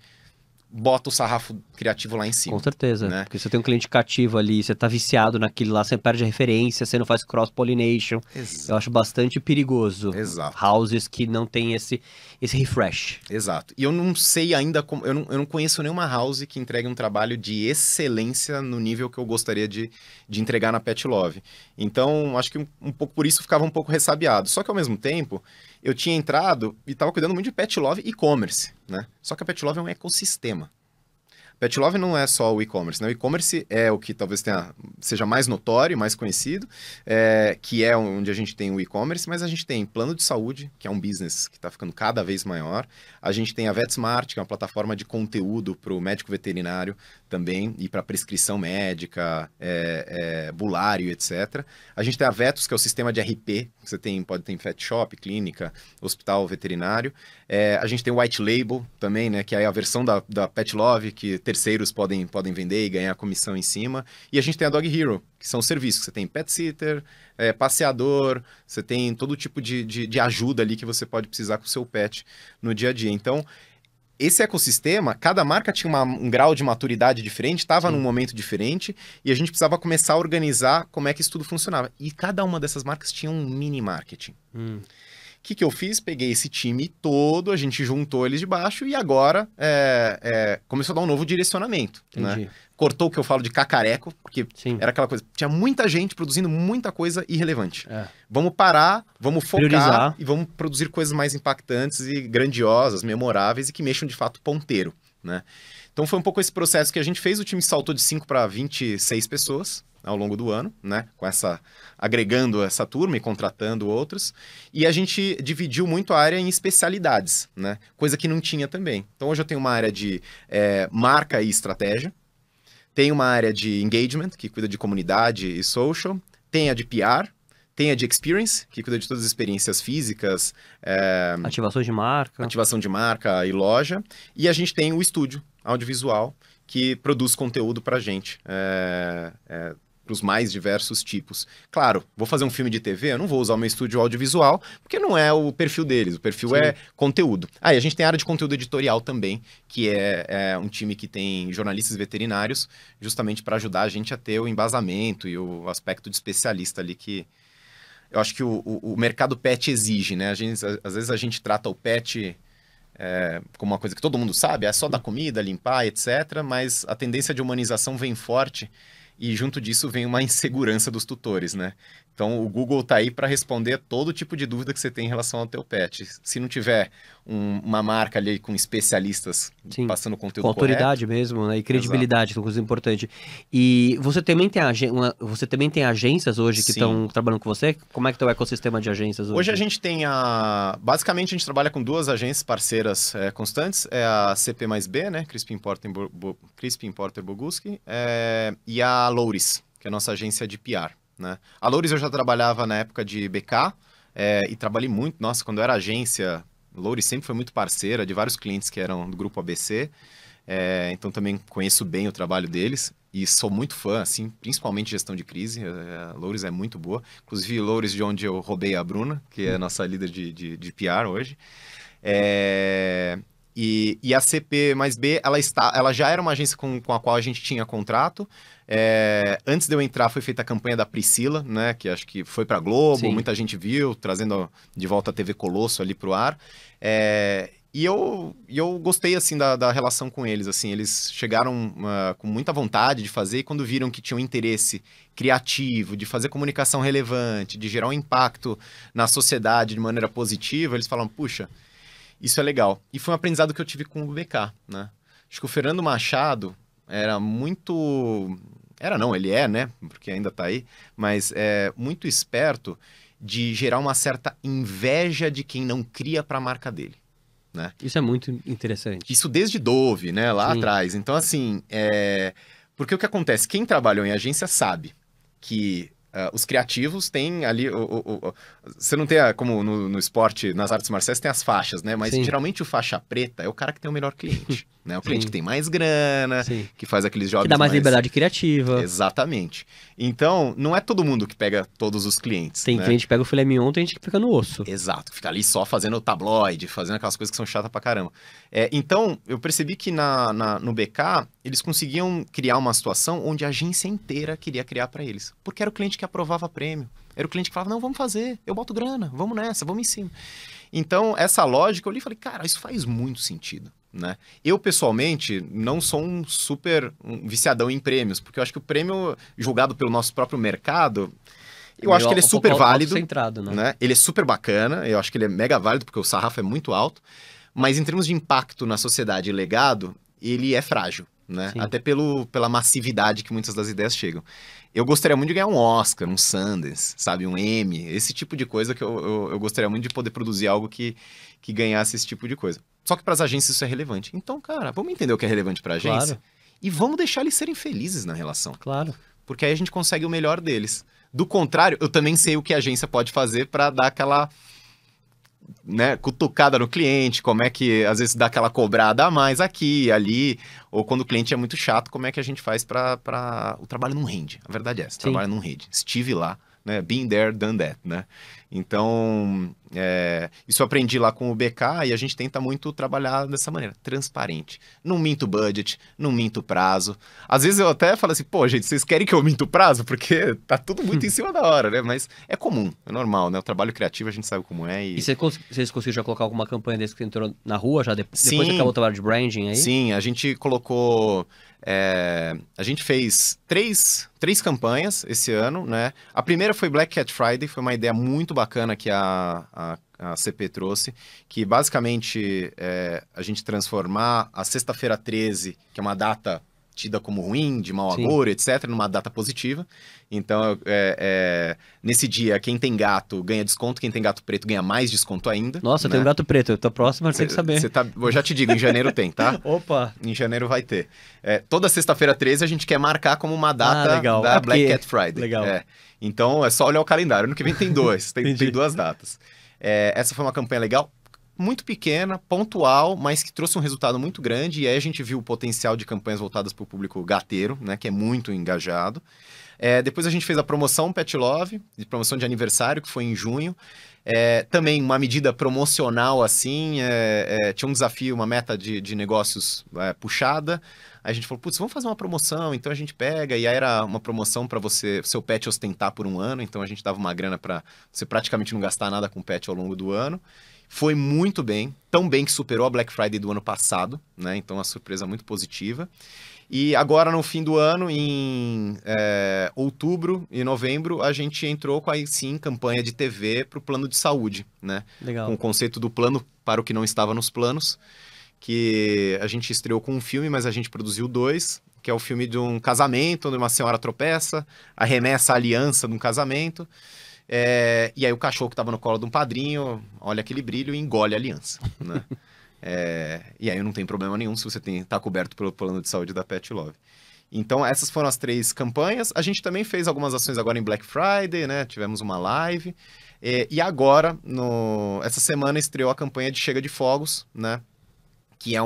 [SPEAKER 2] bota o sarrafo criativo lá em cima.
[SPEAKER 1] Com certeza,
[SPEAKER 2] né?
[SPEAKER 1] Porque você tem um cliente cativo ali, você tá viciado naquilo lá, você perde a referência, você não faz cross-pollination. Eu acho bastante perigoso.
[SPEAKER 2] Exato.
[SPEAKER 1] Houses que não tem esse refresh.
[SPEAKER 2] Exato. E eu não sei ainda, eu não conheço nenhuma house que entregue um trabalho de excelência no nível que eu gostaria de entregar na Pet Love. Então, acho que um pouco por isso ficava um pouco ressabiado. Só que ao mesmo tempo, eu tinha entrado e estava cuidando muito de Pet Love e-commerce, né? Só que a Pet Love é um ecossistema. Pet Love não é só o e-commerce, né? O e-commerce é o que talvez seja mais notório, mais conhecido, que é onde a gente tem o e-commerce, mas a gente tem plano de saúde, que é um business que está ficando cada vez maior. A gente tem a VetSmart, que é uma plataforma de conteúdo para o médico veterinário também, e para prescrição médica, bulário, etc. A gente tem a Vetus, que é o sistema de RP, que você pode ter em pet shop, clínica, hospital veterinário. A gente tem o White Label também, né? Que é a versão da Pet Love, que terceiros podem vender e ganhar comissão em cima. E a gente tem a Dog Hero, que são serviços. Você tem pet sitter, passeador, você tem todo tipo de ajuda ali que você pode precisar com o seu pet no dia a dia. Então, esse ecossistema, cada marca tinha um grau de maturidade diferente, estava num momento diferente, e a gente precisava começar a organizar como é que isso tudo funcionava. E cada uma dessas marcas tinha um mini marketing. O que eu fiz? Peguei esse time todo, a gente juntou eles de baixo e agora começou a dar um novo direcionamento, né? cortou o que eu falo de cacareco, porque
[SPEAKER 1] Sim.
[SPEAKER 2] era aquela coisa, tinha muita gente produzindo muita coisa irrelevante.
[SPEAKER 1] É.
[SPEAKER 2] Vamos parar, vamos focar
[SPEAKER 1] Priorizar.
[SPEAKER 2] e vamos produzir coisas mais impactantes e grandiosas, memoráveis e que mexam de fato ponteiro, né? Então foi um pouco esse processo que a gente fez, o time saltou de 5 para 26 pessoas ao longo do ano, né? Agregando essa turma e contratando outros. E a gente dividiu muito a área em especialidades, né? Coisa que não tinha também. Então hoje eu tenho uma área de marca e estratégia, tem uma área de engagement, que cuida de comunidade e social, tem a de PR, tem a de experience, que cuida de todas as experiências físicas,
[SPEAKER 1] Ativações de marca.
[SPEAKER 2] ativação de marca e loja, e a gente tem o estúdio audiovisual, que produz conteúdo pra gente, para os mais diversos tipos. Claro, vou fazer um filme de TV, eu não vou usar o meu estúdio audiovisual, porque não é o perfil deles, o perfil é conteúdo. E a gente tem a área de conteúdo editorial também, que é um time que tem jornalistas veterinários, justamente para ajudar a gente a ter o embasamento e o aspecto de especialista ali que eu acho que o mercado pet exige, né? Às vezes a gente trata o pet como uma coisa que todo mundo sabe, é só dar comida, limpar, etc. Mas a tendência de humanização vem forte e junto disso vem uma insegurança dos tutores, né? Então o Google tá aí para responder a todo tipo de dúvida que você tem em relação ao teu pet. Se não tiver uma marca ali com especialistas passando conteúdo
[SPEAKER 1] com autoridade mesmo, né? E credibilidade, que é uma coisa importante. E você também tem agências hoje que estão trabalhando com você? Como é que tá o ecossistema de agências hoje?
[SPEAKER 2] Hoje a gente tem basicamente a gente trabalha com 2 agências parceiras constantes, é a CP mais B, né? Crispin Porter Boguski, e a Louris, que é a nossa agência de PR, né? A Louris eu já trabalhava na época de BK, e trabalhei muito, nossa, quando eu era agência, a Louris sempre foi muito parceira de vários clientes que eram do grupo ABC, então também conheço bem o trabalho deles e sou muito fã, assim, principalmente gestão de crise. A Louris é muito boa, inclusive Louris de onde eu roubei a Bruna, que é a nossa líder de PR hoje. E a CP mais B, ela já era uma agência com a qual a gente tinha contrato. Antes de eu entrar, foi feita a campanha da Priscila, né? Que acho que foi pra Globo, muita gente viu, trazendo de volta a TV Colosso ali pro ar. E eu gostei, assim, da relação com eles, assim, eles chegaram com muita vontade de fazer, e quando viram que tinham interesse criativo, de fazer comunicação relevante, de gerar um impacto na sociedade de maneira positiva, eles falaram, puxa, isso é legal. E foi um aprendizado que eu tive com o BK, né? Acho que o Fernando Machado era muito... ele é, né? Porque ainda tá aí, mas é muito esperto de gerar uma certa inveja de quem não cria para a marca dele. Né?
[SPEAKER 1] Isso é muito interessante.
[SPEAKER 2] Isso desde Dove, né? Lá atrás. Então, assim, porque o que acontece? Quem trabalhou em agência sabe que os criativos têm ali... Você não tem, como no esporte, nas artes marciais, tem as faixas, né? Mas geralmente o faixa preta é o cara que tem o melhor cliente. Né? O cliente que tem mais grana, que faz aqueles jogos
[SPEAKER 1] que dá mais liberdade criativa.
[SPEAKER 2] Exatamente. Então, não é todo mundo que pega todos os clientes.
[SPEAKER 1] Tem cliente que pega o filé mignon, tem gente que fica no osso.
[SPEAKER 2] Exato, fica ali só fazendo o tabloide, fazendo aquelas coisas que são chatas pra caramba. Então, eu percebi que no BK, eles conseguiam criar uma situação onde a agência inteira queria criar pra eles. Porque era o cliente que aprovava prêmio. Era o cliente que falava, não, vamos fazer, eu boto grana, vamos nessa, vamos em cima. Então, essa lógica, eu li e falei, cara, isso faz muito sentido. Né? Eu, pessoalmente, não sou um viciadão em prêmios, porque eu acho que o prêmio julgado pelo nosso próprio mercado, eu acho que ele é super válido, né? Ele é super bacana, eu acho que ele é mega válido, porque o sarrafo é muito alto, mas em termos de impacto na sociedade e legado, ele é frágil, né? Até pela massividade que muitas das ideias chegam. Eu gostaria muito de ganhar um Oscar, um Sundance, sabe, um Emmy, esse tipo de coisa que eu gostaria muito de poder produzir algo que ganhasse esse tipo de coisa. Só que para as agências isso é relevante. Então, cara, vamos entender o que é relevante para a agência e vamos deixar eles serem felizes na relação.
[SPEAKER 1] Claro.
[SPEAKER 2] Porque aí a gente consegue o melhor deles. Do contrário, eu também sei o que a agência pode fazer para dar aquela, né, cutucada no cliente, como é que às vezes dá aquela cobrada a mais aqui e ali, ou quando o cliente é muito chato, como é que a gente faz para o trabalho não rende. A verdade é essa, o trabalho não rende. Estive lá, né? Been there, done that, né? Então, isso eu aprendi lá com o BK e a gente tenta muito trabalhar dessa maneira, transparente. Não minto budget, não minto prazo. Às vezes eu até falo assim, pô, gente, vocês querem que eu minto prazo? Porque tá tudo muito em cima da hora, né? Mas é comum, é normal, né? O trabalho criativo a gente sabe como é.
[SPEAKER 1] E vocês conseguiram já colocar alguma campanha desse que entrou na rua, já depois
[SPEAKER 2] Sim,
[SPEAKER 1] que acabou o trabalho de branding aí?
[SPEAKER 2] Sim, a gente colocou... a gente fez três campanhas esse ano, né? A primeira foi Black Cat Friday, foi uma ideia muito bacana que a CP trouxe, que basicamente a gente transformar a sexta-feira 13, que é uma data tida como ruim, de mau agouro, etc., numa data positiva. Então, nesse dia, quem tem gato ganha desconto, quem tem gato preto ganha mais desconto ainda.
[SPEAKER 1] Nossa, eu tenho um gato preto, eu tô próximo, mas tem que saber.
[SPEAKER 2] Eu já te digo, em janeiro tem, tá?
[SPEAKER 1] Opa!
[SPEAKER 2] Em janeiro vai ter. Toda sexta-feira 13 a gente quer marcar como uma data
[SPEAKER 1] legal.
[SPEAKER 2] da Black Cat Friday.
[SPEAKER 1] Legal.
[SPEAKER 2] Então, é só olhar o calendário. Ano que vem tem tem duas datas. Essa foi uma campanha legal. Muito pequena, pontual, mas que trouxe um resultado muito grande. E aí a gente viu o potencial de campanhas voltadas para o público gateiro, né? Que é muito engajado. Depois a gente fez a promoção Pet Love, de promoção de aniversário, que foi em junho. Também uma medida promocional, assim, tinha um desafio, uma meta de negócios puxada. Aí a gente falou, putz, vamos fazer uma promoção. Então a gente pega, e aí era uma promoção para seu pet ostentar por um ano. Então a gente dava uma grana para você praticamente não gastar nada com o pet ao longo do ano. Foi muito bem, tão bem que superou a Black Friday do ano passado, né? Então, uma surpresa muito positiva. E agora, no fim do ano, em outubro e novembro, a gente entrou com, aí sim, campanha de TV para o plano de saúde, né?
[SPEAKER 1] Legal.
[SPEAKER 2] Com o conceito do plano para o que não estava nos planos, que a gente estreou com um filme, mas a gente produziu 2, que é o filme de um casamento, onde uma senhora tropeça, arremessa a aliança de um casamento, e aí o cachorro que estava no colo de um padrinho olha aquele brilho e engole a aliança, né? E aí não tem problema nenhum se você tá coberto pelo plano de saúde da Pet Love. Então essas foram as 3 campanhas. A gente também fez algumas ações agora em Black Friday, né? Tivemos uma live. E agora, essa semana, estreou a campanha de Chega de Fogos, né? Que é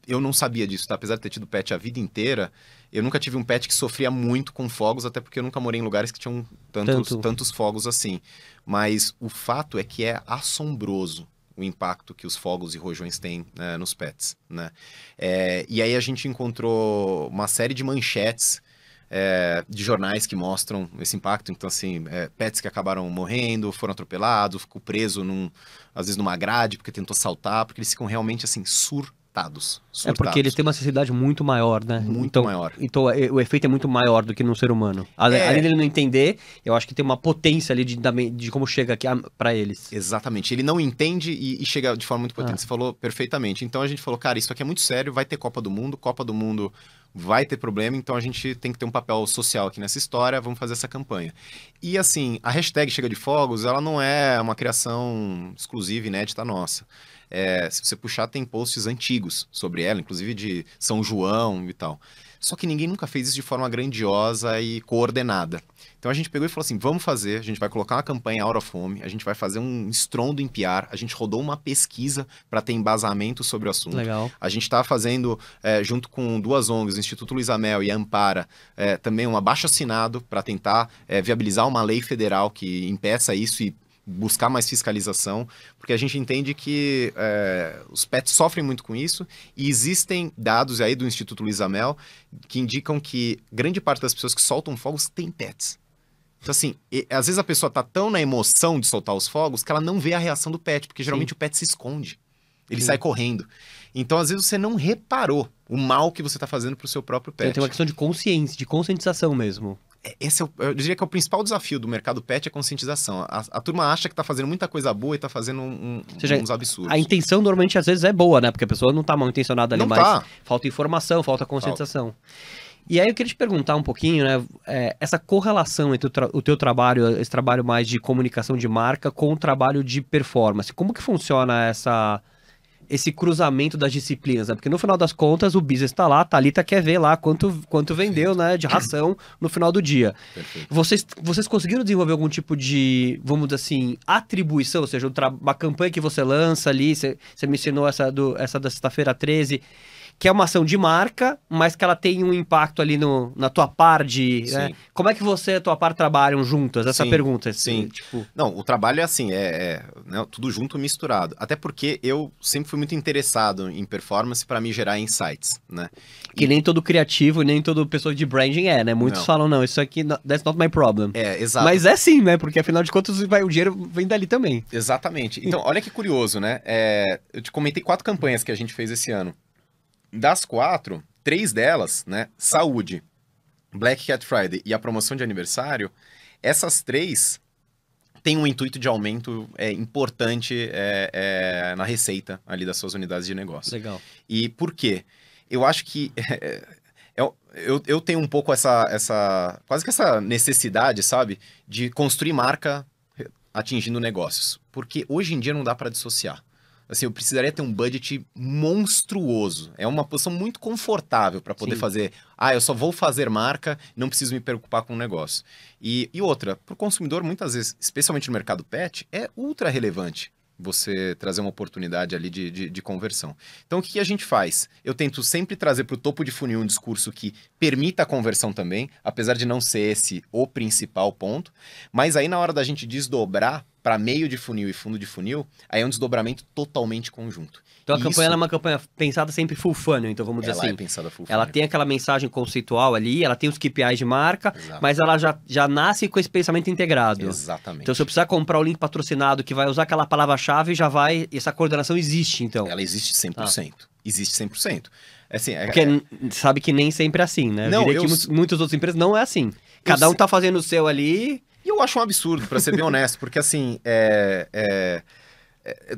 [SPEAKER 2] eu não sabia disso, tá? Apesar de ter tido pet a vida inteira, eu nunca tive um pet que sofria muito com fogos, até porque eu nunca morei em lugares que tinham tantos fogos assim. Mas o fato é que é assombroso o impacto que os fogos e rojões têm nos pets, né? E aí a gente encontrou uma série de manchetes de jornais que mostram esse impacto. Então, assim, pets que acabaram morrendo, foram atropelados, ficou preso, às vezes numa grade, porque tentou saltar, porque eles ficam realmente, assim, surtados.
[SPEAKER 1] Porque eles têm uma necessidade muito maior, né?
[SPEAKER 2] Muito maior.
[SPEAKER 1] Então, o efeito é muito maior do que num ser humano. Além dele não entender, eu acho que tem uma potência ali de como chega aqui para eles.
[SPEAKER 2] Exatamente. Ele não entende e chega de forma muito potente. Você falou perfeitamente. Então, a gente falou, cara, isso aqui é muito sério, vai ter Copa do Mundo vai ter problema, então a gente tem que ter um papel social aqui nessa história, vamos fazer essa campanha. E assim, a hashtag Chega de Fogos, ela não é uma criação exclusiva, inédita nossa. Se você puxar, tem posts antigos sobre ela, inclusive de São João e tal. Só que ninguém nunca fez isso de forma grandiosa e coordenada. Então a gente pegou e falou assim, vamos fazer, a gente vai colocar uma campanha Out of Home, a gente vai fazer um estrondo em PR, a gente rodou uma pesquisa para ter embasamento sobre o assunto.
[SPEAKER 1] Legal.
[SPEAKER 2] A gente está fazendo, junto com 2 ONGs, o Instituto Luiz Amel e a Ampara, também um abaixo-assinado para tentar viabilizar uma lei federal que impeça isso e buscar mais fiscalização, porque a gente entende que os pets sofrem muito com isso e existem dados aí do Instituto Luiz Amel que indicam que grande parte das pessoas que soltam fogos têm pets. Então, assim, às vezes a pessoa tá tão na emoção de soltar os fogos que ela não vê a reação do pet, porque geralmente o pet se esconde. Ele sai correndo. Então, às vezes, você não reparou o mal que você tá fazendo pro seu próprio pet.
[SPEAKER 1] Tem uma questão de consciência, de conscientização mesmo.
[SPEAKER 2] Esse eu diria que é o principal desafio do mercado pet, é a conscientização. A turma acha que tá fazendo muita coisa boa e tá fazendo uns absurdos.
[SPEAKER 1] A intenção normalmente às vezes é boa, né? Porque a pessoa não tá mal intencionada ali, mas falta informação, falta conscientização. E aí eu queria te perguntar um pouquinho, né? Essa correlação entre o teu trabalho, esse trabalho mais de comunicação de marca, com o trabalho de performance. Como que funciona esse cruzamento das disciplinas, né? Porque no final das contas o business tá lá, a Thalita quer ver lá quanto vendeu, né, de ração no final do dia.
[SPEAKER 2] Perfeito.
[SPEAKER 1] Vocês conseguiram desenvolver algum tipo de, vamos dizer assim, atribuição, ou seja, uma campanha que você lança ali, você mencionou essa da sexta-feira 13, que é uma ação de marca, mas que ela tem um impacto ali na tua par de... Né? Como é que você e a tua par trabalham juntas? Essa pergunta.
[SPEAKER 2] Sim.
[SPEAKER 1] Tipo...
[SPEAKER 2] Não, o trabalho é assim, né, tudo junto, misturado. Até porque eu sempre fui muito interessado em performance para me gerar insights, né?
[SPEAKER 1] Que nem todo criativo, nem todo pessoa de branding né? Muitos falam, não, isso aqui, that's not my problem.
[SPEAKER 2] Exato.
[SPEAKER 1] Mas é sim, né? Porque afinal de contas o dinheiro vem dali também.
[SPEAKER 2] Exatamente. Então, olha que curioso, né? Eu te comentei 4 campanhas que a gente fez esse ano. Das 4, 3 delas, né? Saúde, Black Cat Friday e a promoção de aniversário, essas 3 têm um intuito de aumento importante na receita ali das suas unidades de negócio.
[SPEAKER 1] Legal.
[SPEAKER 2] E por quê? Eu acho que eu tenho um pouco quase que essa necessidade, sabe? De construir marca atingindo negócios. Porque hoje em dia não dá para dissociar. Assim, eu precisaria ter um budget monstruoso. É uma posição muito confortável para poder fazer. Eu só vou fazer marca, não preciso me preocupar com o negócio. E outra, para o consumidor, muitas vezes, especialmente no mercado pet, é ultra relevante você trazer uma oportunidade ali de conversão. Então, o que a gente faz? Eu tento sempre trazer para o topo de funil um discurso que permita a conversão também, apesar de não ser esse o principal ponto. Mas aí, na hora da gente desdobrar para meio de funil e fundo de funil, aí é um desdobramento totalmente conjunto.
[SPEAKER 1] Então a campanha é uma campanha pensada sempre full funnel, então vamos dizer assim.
[SPEAKER 2] Ela é pensada full funnel.
[SPEAKER 1] Ela tem aquela mensagem conceitual ali, ela tem os KPIs de marca, mas ela já nasce com esse pensamento integrado.
[SPEAKER 2] Exatamente.
[SPEAKER 1] Então se eu precisar comprar o link patrocinado que vai usar aquela palavra-chave, já vai... Essa coordenação existe, então.
[SPEAKER 2] Ela existe 100%. Existe 100%. Assim,
[SPEAKER 1] porque sabe que nem sempre é assim, né?
[SPEAKER 2] Não,
[SPEAKER 1] que muitas outras empresas não é assim. Cada um tá fazendo o seu ali...
[SPEAKER 2] E eu acho um absurdo, para ser bem honesto, porque assim,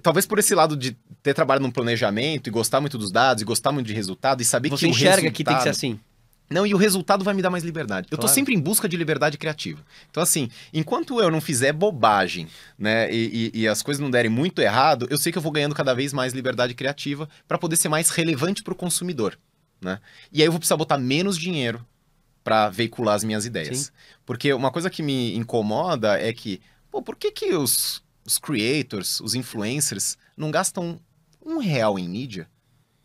[SPEAKER 2] talvez por esse lado de ter trabalhado num planejamento e gostar muito dos dados, e gostar muito de resultado, e saber
[SPEAKER 1] você
[SPEAKER 2] que
[SPEAKER 1] enxerga que tem que ser assim.
[SPEAKER 2] Não, e o resultado vai me dar mais liberdade. Eu tô sempre em busca de liberdade criativa. Então assim, enquanto eu não fizer bobagem, né, e as coisas não derem muito errado, eu sei que eu vou ganhando cada vez mais liberdade criativa para poder ser mais relevante para o consumidor, né? E aí eu vou precisar botar menos dinheiro para veicular as minhas ideias. Sim. Porque uma coisa que me incomoda é que, por que os creators, os influencers, não gastam R$1 em mídia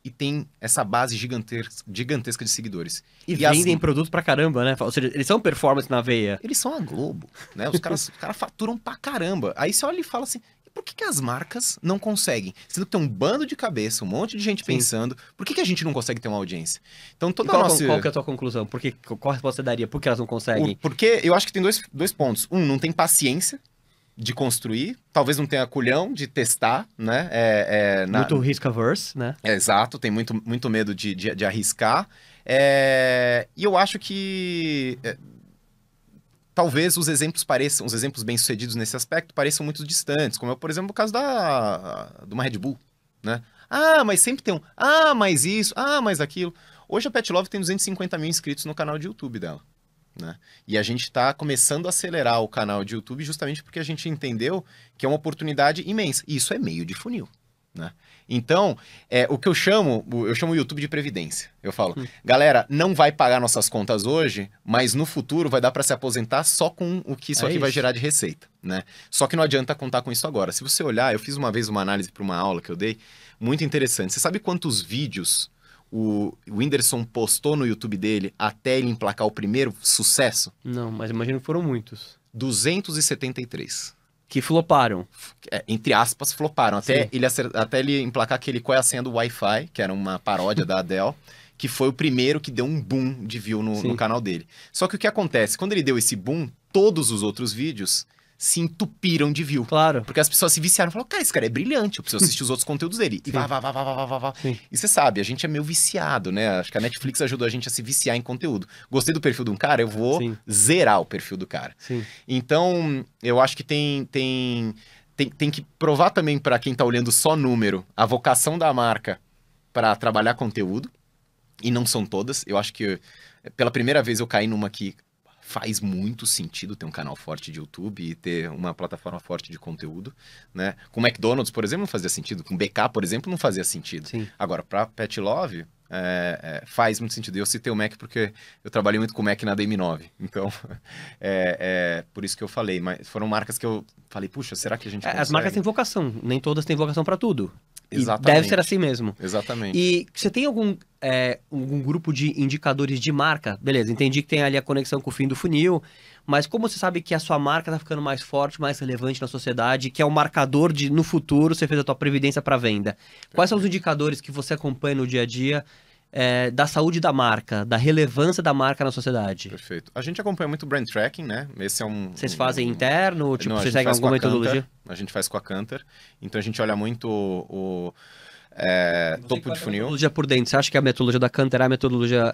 [SPEAKER 2] e tem essa base gigantesca de seguidores?
[SPEAKER 1] E vendem produto pra caramba, né? Ou seja, eles são performance na veia.
[SPEAKER 2] Eles são a Globo, né? Os caras faturam pra caramba. Aí você olha e fala assim, por que as marcas não conseguem? Sendo que tem um bando de cabeça, um monte de gente pensando, por que a gente não consegue ter uma audiência? Então,
[SPEAKER 1] qual que é a tua conclusão? Qual a resposta você daria? Por que elas não conseguem?
[SPEAKER 2] Porque eu acho que tem dois pontos. Não tem paciência de construir, talvez não tenha culhão de testar, né?
[SPEAKER 1] Muito risk-averse, né?
[SPEAKER 2] Exato, tem muito medo de arriscar. E eu acho que... talvez os exemplos bem-sucedidos nesse aspecto pareçam muito distantes, como é, por exemplo, o caso de uma Red Bull, né? Mas sempre tem mas isso, mas aquilo. Hoje a Pet Love tem 250 mil inscritos no canal de YouTube dela, né? E a gente está começando a acelerar o canal de YouTube justamente porque a gente entendeu que é uma oportunidade imensa. E isso é meio de funil, né? Então, o que eu chamo o YouTube de previdência. Eu falo, galera, não vai pagar nossas contas hoje, mas no futuro vai dar para se aposentar só com o que isso aqui vai gerar de receita, né? Só que não adianta contar com isso agora. Se você olhar, eu fiz uma vez uma análise para uma aula que eu dei, muito interessante. Você sabe quantos vídeos o Whindersson postou no YouTube dele até ele emplacar o primeiro sucesso?
[SPEAKER 1] Não, mas imagino que foram muitos.
[SPEAKER 2] 273.
[SPEAKER 1] Que floparam.
[SPEAKER 2] Entre aspas, floparam. Até ele emplacar aquele Qual é a Senha do Wi-Fi, que era uma paródia da Adele, que foi o primeiro que deu um boom de view no canal dele. Só que o que acontece? Quando ele deu esse boom, todos os outros vídeos se entupiram de view.
[SPEAKER 1] Claro.
[SPEAKER 2] Porque as pessoas se viciaram. Falaram, cara, esse cara é brilhante, eu preciso assistir os outros conteúdos dele. E vá. E você sabe, a gente é meio viciado, né? Acho que a Netflix ajudou a gente a se viciar em conteúdo. Gostei do perfil de um cara, eu vou zerar o perfil do cara.
[SPEAKER 1] Sim.
[SPEAKER 2] Então, eu acho que tem que provar também para quem tá olhando só número, a vocação da marca para trabalhar conteúdo. E não são todas. Eu acho que pela primeira vez eu caí numa que faz muito sentido ter um canal forte de YouTube e ter uma plataforma forte de conteúdo, né? Com o McDonald's, por exemplo, não fazia sentido. Com o BK, por exemplo, não fazia sentido.
[SPEAKER 1] Sim.
[SPEAKER 2] Agora, para Pet Love, faz muito sentido. Eu citei o Mac porque eu trabalhei muito com o Mac na DM9. Então, por isso que eu falei. Mas foram marcas que eu falei, puxa, será que a gente consegue?
[SPEAKER 1] As marcas têm vocação. Nem todas têm vocação para tudo.
[SPEAKER 2] Exatamente.
[SPEAKER 1] E deve ser assim mesmo.
[SPEAKER 2] Exatamente.
[SPEAKER 1] E você tem algum grupo de indicadores de marca? Beleza, entendi que tem ali a conexão com o fim do funil, mas como você sabe que a sua marca está ficando mais forte, mais relevante na sociedade, que é o marcador de, no futuro, você fez a tua previdência para venda? Quais são os indicadores que você acompanha no dia a dia da saúde da marca, da relevância da marca na sociedade?
[SPEAKER 2] Perfeito. A gente acompanha muito brand tracking, né? Esse é
[SPEAKER 1] Vocês fazem interno? Tipo, vocês seguem alguma metodologia?
[SPEAKER 2] A gente faz com a Cantor. Então a gente olha muito o topo de funil.
[SPEAKER 1] Metodologia por dentro. Você acha que a metodologia da Cantor é a metodologia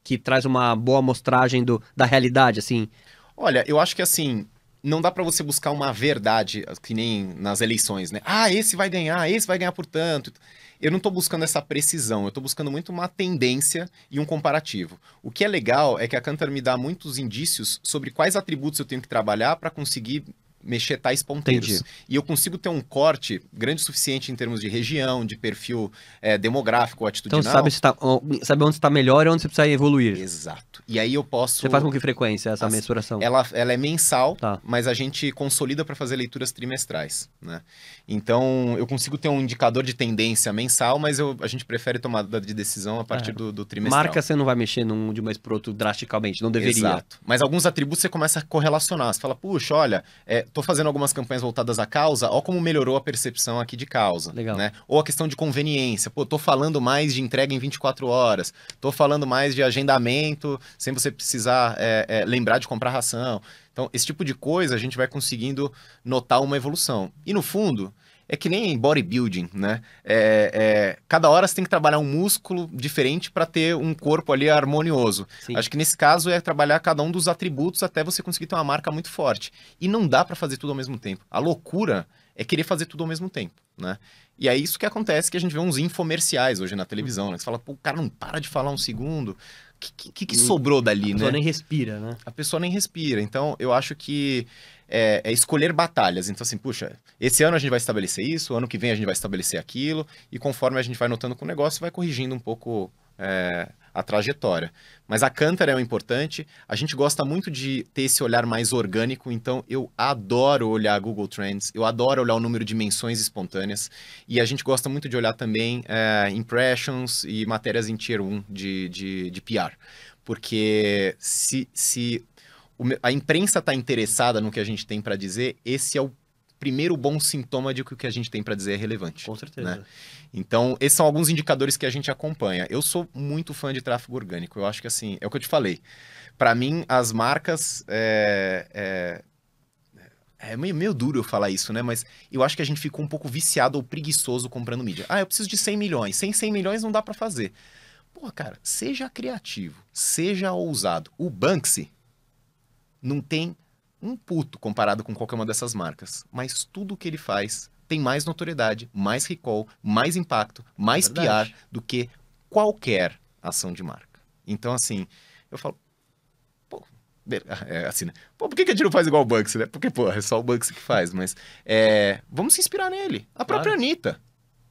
[SPEAKER 1] que traz uma boa amostragem da realidade, assim?
[SPEAKER 2] Olha, eu acho que assim, não dá para você buscar uma verdade, que nem nas eleições, né? Ah, esse vai ganhar por tanto. Eu não estou buscando essa precisão, eu estou buscando muito uma tendência e um comparativo. O que é legal é que a Cantor me dá muitos indícios sobre quais atributos eu tenho que trabalhar para conseguir mexer tais ponteiros.
[SPEAKER 1] Entendi.
[SPEAKER 2] E eu consigo ter um corte grande o suficiente em termos de região, de perfil demográfico, atitudinal.
[SPEAKER 1] Então sabe onde você está melhor e onde você precisa evoluir.
[SPEAKER 2] Exato. E aí eu posso...
[SPEAKER 1] Você faz com que frequência essa mensuração?
[SPEAKER 2] Ela é mensal,
[SPEAKER 1] Tá.
[SPEAKER 2] mas a gente consolida para fazer leituras trimestrais, né? Então, eu consigo ter um indicador de tendência mensal, mas a gente prefere tomada de decisão a partir do trimestral.
[SPEAKER 1] Marca você não vai mexer de um mês para outro drasticamente, não deveria.
[SPEAKER 2] Exato. Mas alguns atributos você começa a correlacionar. Você fala, puxa, olha, tô fazendo algumas campanhas voltadas à causa, ó como melhorou a percepção aqui de causa.
[SPEAKER 1] Legal.
[SPEAKER 2] Né? Ou a questão de conveniência. Pô, tô falando mais de entrega em 24 horas, tô falando mais de agendamento, sem você precisar lembrar de comprar ração. Então, esse tipo de coisa a gente vai conseguindo notar uma evolução. E no fundo, é que nem bodybuilding, né? Cada hora você tem que trabalhar um músculo diferente para ter um corpo ali harmonioso.
[SPEAKER 1] Sim.
[SPEAKER 2] Acho que nesse caso é trabalhar cada um dos atributos até você conseguir ter uma marca muito forte. E não dá para fazer tudo ao mesmo tempo. A loucura é querer fazer tudo ao mesmo tempo, né? E é isso que acontece, que a gente vê uns infomerciais hoje na televisão, né? Você fala, pô, o cara não para de falar um segundo. O que sobrou dali, né?
[SPEAKER 1] A pessoa nem respira, né?
[SPEAKER 2] A pessoa nem respira. Então, eu acho que é escolher batalhas. Então, assim, puxa, esse ano a gente vai estabelecer isso, ano que vem a gente vai estabelecer aquilo, e conforme a gente vai notando com o negócio, vai corrigindo um pouco a trajetória. Mas a Cantor é o importante. A gente gosta muito de ter esse olhar mais orgânico, então eu adoro olhar Google Trends, eu adoro olhar o número de menções espontâneas, e a gente gosta muito de olhar também impressions e matérias em Tier 1 de PR. Porque se a imprensa está interessada no que a gente tem para dizer, esse é o primeiro bom sintoma de que o que a gente tem para dizer é relevante.
[SPEAKER 1] Com certeza.
[SPEAKER 2] Né? Então, esses são alguns indicadores que a gente acompanha. Eu sou muito fã de tráfego orgânico. Eu acho que, assim, é o que eu te falei. Para mim, as marcas... É meio duro eu falar isso, né? Mas eu acho que a gente ficou um pouco viciado ou preguiçoso comprando mídia. Ah, eu preciso de 100 milhões. Sem 100 milhões não dá para fazer. Pô, cara, seja criativo. Seja ousado. O Banksy não tem um puto comparado com qualquer uma dessas marcas. Mas tudo que ele faz tem mais notoriedade, mais recall, mais impacto, mais PR do que qualquer ação de marca. Então, assim, eu falo... Pô, assim, né? Pô, por que a gente não faz igual o Banksy, né? Porque, pô, é só o Banksy que faz, mas... vamos se inspirar nele. A própria Anitta.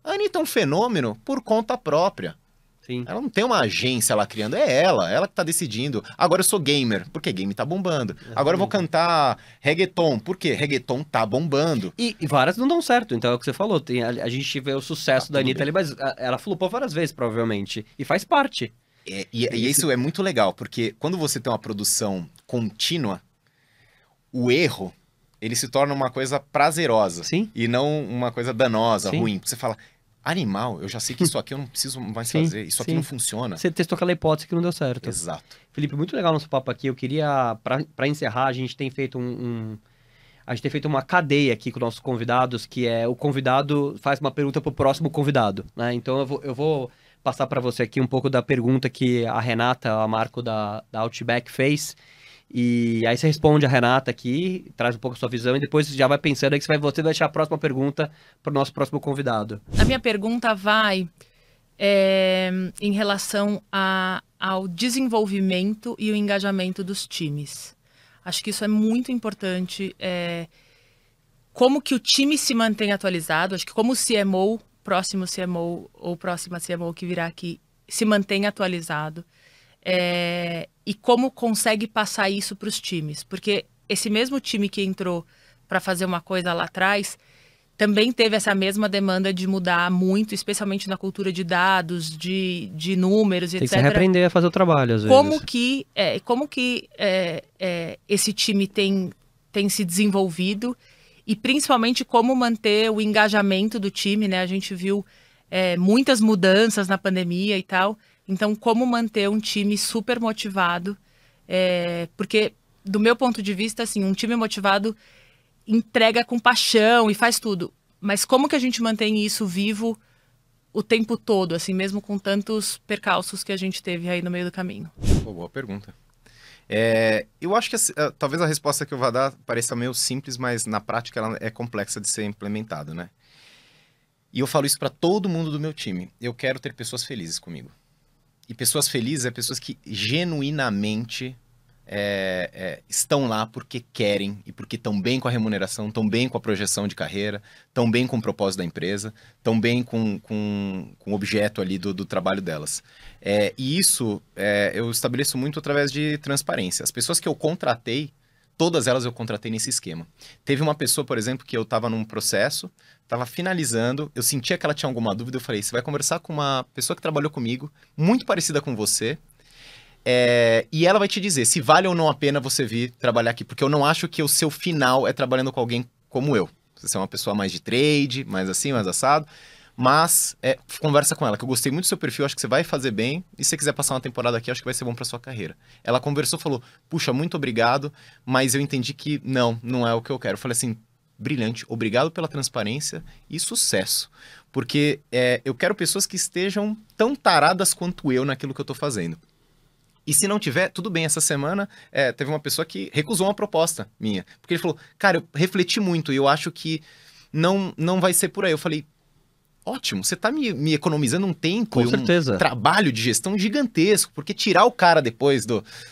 [SPEAKER 2] A Anitta é um fenômeno por conta própria.
[SPEAKER 1] Sim.
[SPEAKER 2] Ela não tem uma agência lá criando, é ela que tá decidindo. Agora eu sou gamer, porque game tá bombando. Agora eu vou cantar reggaeton, porque reggaeton tá bombando.
[SPEAKER 1] E várias não dão certo, então é o que você falou. A gente vê o sucesso da Anitta ali, mas ela flopou várias vezes, provavelmente. E faz parte.
[SPEAKER 2] E isso é muito legal, porque quando você tem uma produção contínua, o erro, ele se torna uma coisa prazerosa.
[SPEAKER 1] Sim.
[SPEAKER 2] E não uma coisa danosa,
[SPEAKER 1] Sim.
[SPEAKER 2] ruim. Porque você fala... Animal, eu já sei que isso aqui eu não preciso mais fazer, isso aqui não funciona.
[SPEAKER 1] Você testou aquela hipótese que não deu certo.
[SPEAKER 2] Exato.
[SPEAKER 1] Felipe, muito legal nosso papo aqui. Eu queria, para encerrar, a gente tem feito a gente tem feito uma cadeia aqui com nossos convidados, que é o convidado faz uma pergunta pro próximo convidado, né? Então eu vou passar para você aqui um pouco da pergunta que a Renata, a Marco da Outback fez. E aí você responde a Renata aqui, traz um pouco a sua visão e depois já vai pensando aí que você vai deixar a próxima pergunta para o nosso próximo convidado.
[SPEAKER 3] A minha pergunta vai em relação ao desenvolvimento e o engajamento dos times. Acho que isso é muito importante. Como que o time se mantém atualizado, acho que como o CMO, próximo CMO ou próxima CMO que virá aqui, se mantém atualizado. E como consegue passar isso para os times. Porque esse mesmo time que entrou para fazer uma coisa lá atrás também teve essa mesma demanda de mudar muito, especialmente na cultura de dados, de números,
[SPEAKER 1] Tem
[SPEAKER 3] etc.
[SPEAKER 1] que se reaprender a fazer o trabalho, às vezes.
[SPEAKER 3] Como que esse time tem se desenvolvido e principalmente como manter o engajamento do time, né? A gente viu muitas mudanças na pandemia e tal. Então, como manter um time super motivado? Porque, do meu ponto de vista, assim, um time motivado entrega com paixão e faz tudo. Mas como que a gente mantém isso vivo o tempo todo, assim, mesmo com tantos percalços que a gente teve aí no meio do caminho?
[SPEAKER 2] Pô, boa pergunta. Eu acho que talvez a resposta que eu vou dar pareça meio simples, mas na prática ela é complexa de ser implementada, né? E eu falo isso para todo mundo do meu time. Eu quero ter pessoas felizes comigo. E pessoas felizes é pessoas que genuinamente estão lá porque querem e porque estão bem com a remuneração, estão bem com a projeção de carreira, estão bem com o propósito da empresa, estão bem com o objeto ali do trabalho delas. E isso eu estabeleço muito através de transparência. As pessoas que eu contratei, todas elas eu contratei nesse esquema. Teve uma pessoa, por exemplo, que eu estava num processo, estava finalizando, eu sentia que ela tinha alguma dúvida, eu falei, você vai conversar com uma pessoa que trabalhou comigo, muito parecida com você, e ela vai te dizer se vale ou não a pena você vir trabalhar aqui, porque eu não acho que o seu final é trabalhando com alguém como eu. Você é uma pessoa mais de trade, mais assim, mais assado, mas conversa com ela, que eu gostei muito do seu perfil, acho que você vai fazer bem, e se você quiser passar uma temporada aqui, acho que vai ser bom para sua carreira. Ela conversou, falou, puxa, muito obrigado, mas eu entendi que não é o que eu quero. Eu falei assim, brilhante, obrigado pela transparência e sucesso, porque eu quero pessoas que estejam tão taradas quanto eu naquilo que eu tô fazendo. E se não tiver, tudo bem, essa semana teve uma pessoa que recusou uma proposta minha, porque ele falou, cara, eu refleti muito e eu acho que não vai ser por aí. Eu falei, ótimo, você tá me economizando um tempo
[SPEAKER 1] Com
[SPEAKER 2] e
[SPEAKER 1] certeza.
[SPEAKER 2] um trabalho de gestão gigantesco, porque tirar o cara depois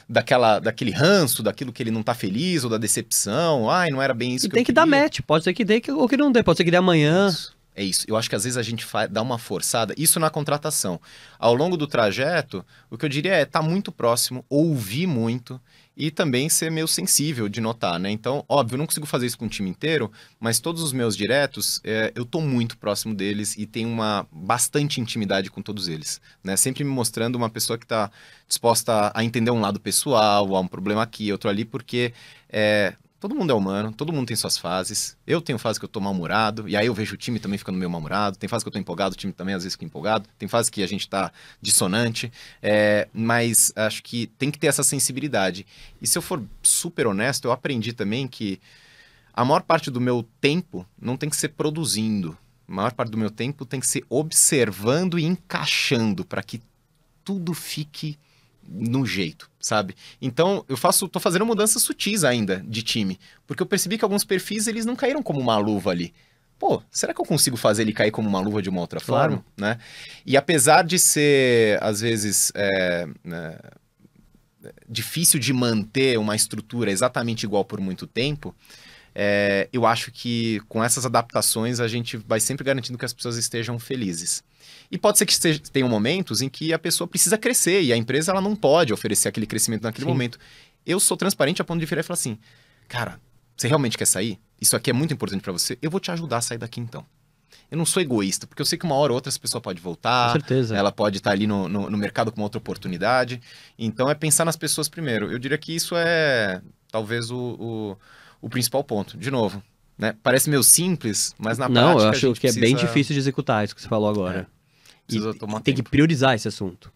[SPEAKER 2] daquele ranço, daquilo que ele não tá feliz, ou da decepção, não era bem isso
[SPEAKER 1] E
[SPEAKER 2] que
[SPEAKER 1] tem
[SPEAKER 2] eu
[SPEAKER 1] que dar
[SPEAKER 2] queria.
[SPEAKER 1] match, pode ser que dê ou que não dê, pode ser que dê amanhã.
[SPEAKER 2] É isso. Eu acho que às vezes a gente dá uma forçada, isso na contratação. Ao longo do trajeto, o que eu diria é estar muito próximo, ouvir muito e também ser meio sensível de notar, né? Então, óbvio, eu não consigo fazer isso com o time inteiro, mas todos os meus diretos, eu tô muito próximo deles e tenho bastante intimidade com todos eles, né? Sempre me mostrando uma pessoa que tá disposta a entender um lado pessoal, a um problema aqui, outro ali, porque todo mundo é humano, todo mundo tem suas fases. Eu tenho fase que eu tô mal-humorado, e aí eu vejo o time também ficando meio mal-humorado. Tem fase que eu tô empolgado, o time também às vezes fica empolgado. Tem fase que a gente tá dissonante, mas acho que tem que ter essa sensibilidade. E se eu for super honesto, eu aprendi também que a maior parte do meu tempo não tem que ser produzindo. A maior parte do meu tempo tem que ser observando e encaixando para que tudo fique no jeito, sabe? Então, tô fazendo mudanças sutis ainda de time, porque eu percebi que alguns perfis, eles não caíram como uma luva ali. Pô, será que eu consigo fazer ele cair como uma luva de uma outra forma, né? E apesar de ser, às vezes, difícil de manter uma estrutura exatamente igual por muito tempo, eu acho que com essas adaptações a gente vai sempre garantindo que as pessoas estejam felizes. E pode ser que tenham momentos em que a pessoa precisa crescer e a empresa ela não pode oferecer aquele crescimento naquele momento. Eu sou transparente a ponto de virar e falar assim, cara, você realmente quer sair? Isso aqui é muito importante pra você? Eu vou te ajudar a sair daqui então. Eu não sou egoísta, porque eu sei que uma hora ou outra essa pessoa pode voltar,
[SPEAKER 1] Com certeza.
[SPEAKER 2] ela pode estar ali no mercado com uma outra oportunidade. Então é pensar nas pessoas primeiro. Eu diria que isso é talvez o principal ponto. De novo, né? Parece meio simples, mas na prática
[SPEAKER 1] Não, eu
[SPEAKER 2] a
[SPEAKER 1] acho
[SPEAKER 2] gente
[SPEAKER 1] que é bem
[SPEAKER 2] precisa-
[SPEAKER 1] difícil de executar isso que você falou agora.
[SPEAKER 2] precisa
[SPEAKER 1] E
[SPEAKER 2] tomar
[SPEAKER 1] tem que
[SPEAKER 2] tempo.
[SPEAKER 1] priorizar esse assunto.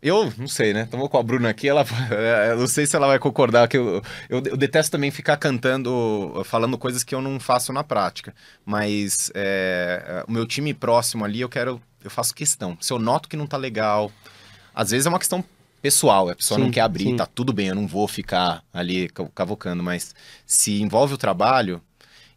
[SPEAKER 2] Eu não sei, né? Estamos com a Bruna aqui, eu não sei se ela vai concordar, que eu detesto também ficar cantando, falando coisas que eu não faço na prática, mas o meu time próximo ali, eu faço questão. Se eu noto que não tá legal, às vezes é uma questão pessoal, a pessoa
[SPEAKER 1] Sim,
[SPEAKER 2] não quer abrir,
[SPEAKER 1] sim.
[SPEAKER 2] tá tudo bem, eu não vou ficar ali cavocando, mas se envolve o trabalho,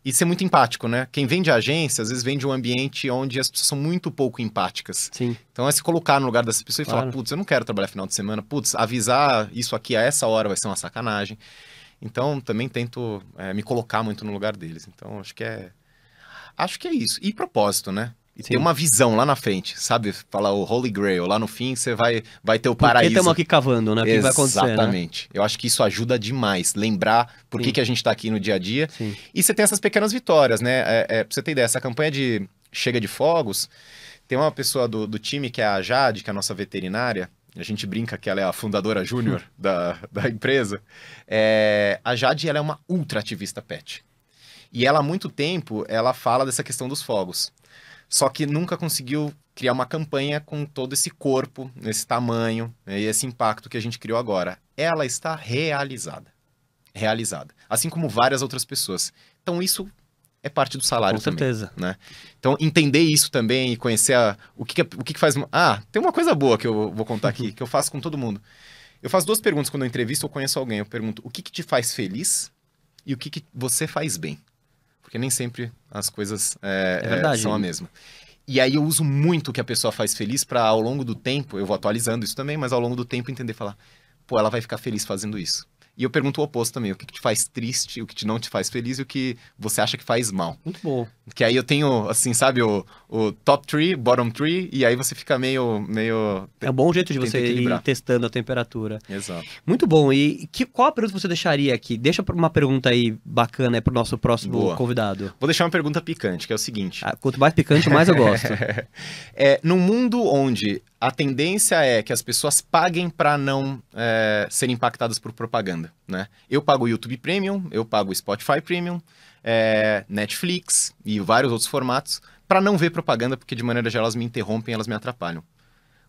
[SPEAKER 2] e ser muito empático, né? Quem vem de agência, às vezes vem de um ambiente onde as pessoas são muito pouco empáticas.
[SPEAKER 1] Sim.
[SPEAKER 2] Então é se colocar no lugar dessa pessoa e
[SPEAKER 1] Claro.
[SPEAKER 2] falar, putz, eu não quero trabalhar final de semana, putz, avisar isso aqui a essa hora vai ser uma sacanagem. Então também tento me colocar muito no lugar deles. Então acho que é isso. E propósito, né? e ter uma visão lá na frente, sabe? Falar o Holy Grail, lá no fim você vai ter o paraíso.
[SPEAKER 1] Porque estamos aqui cavando, né? O que vai acontecer,
[SPEAKER 2] Exatamente. Né? Eu acho que isso ajuda demais, lembrar por que a gente tá aqui no dia a dia.
[SPEAKER 1] Sim.
[SPEAKER 2] E você tem essas pequenas vitórias, né? Pra você ter ideia, essa campanha de Chega de Fogos, tem uma pessoa do time que é a Jade, que é a nossa veterinária, a gente brinca que ela é a fundadora júnior da empresa. A Jade, ela é uma ultra ativista pet. E ela, há muito tempo, ela fala dessa questão dos fogos. Só que nunca conseguiu criar uma campanha com todo esse corpo, esse tamanho, né, e esse impacto que a gente criou agora. Ela está realizada. Realizada. Assim como várias outras pessoas. Então isso é parte do salário também.
[SPEAKER 1] Com certeza.
[SPEAKER 2] Né? Então entender isso também e conhecer o que faz... tem uma coisa boa que eu vou contar aqui, que eu faço com todo mundo. Eu faço 2 perguntas quando eu entrevisto ou conheço alguém. Eu pergunto o que te faz feliz e o que você faz bem. Porque nem sempre as coisas são a mesma. E aí eu uso muito o que a pessoa faz feliz para, ao longo do tempo, eu vou atualizando isso também, mas ao longo do tempo entender e falar, pô, ela vai ficar feliz fazendo isso. E eu pergunto o oposto também, o que te faz triste, o que não te faz feliz e o que você acha que faz mal.
[SPEAKER 1] Muito bom.
[SPEAKER 2] Que aí eu tenho, assim, sabe, o top 3, bottom 3, e aí você fica meio...
[SPEAKER 1] É um bom jeito de você ir testando a temperatura.
[SPEAKER 2] Exato.
[SPEAKER 1] Muito bom. E qual a pergunta você deixaria aqui? Deixa uma pergunta aí bacana para o nosso próximo convidado.
[SPEAKER 2] Vou deixar uma pergunta picante, que é o seguinte.
[SPEAKER 1] Quanto mais picante, mais eu gosto.
[SPEAKER 2] Num mundo onde a tendência é que as pessoas paguem para não serem impactadas por propaganda, né? Eu pago o YouTube Premium, eu pago o Spotify Premium, Netflix e vários outros formatos para não ver propaganda, porque de maneira geral elas me interrompem, elas me atrapalham.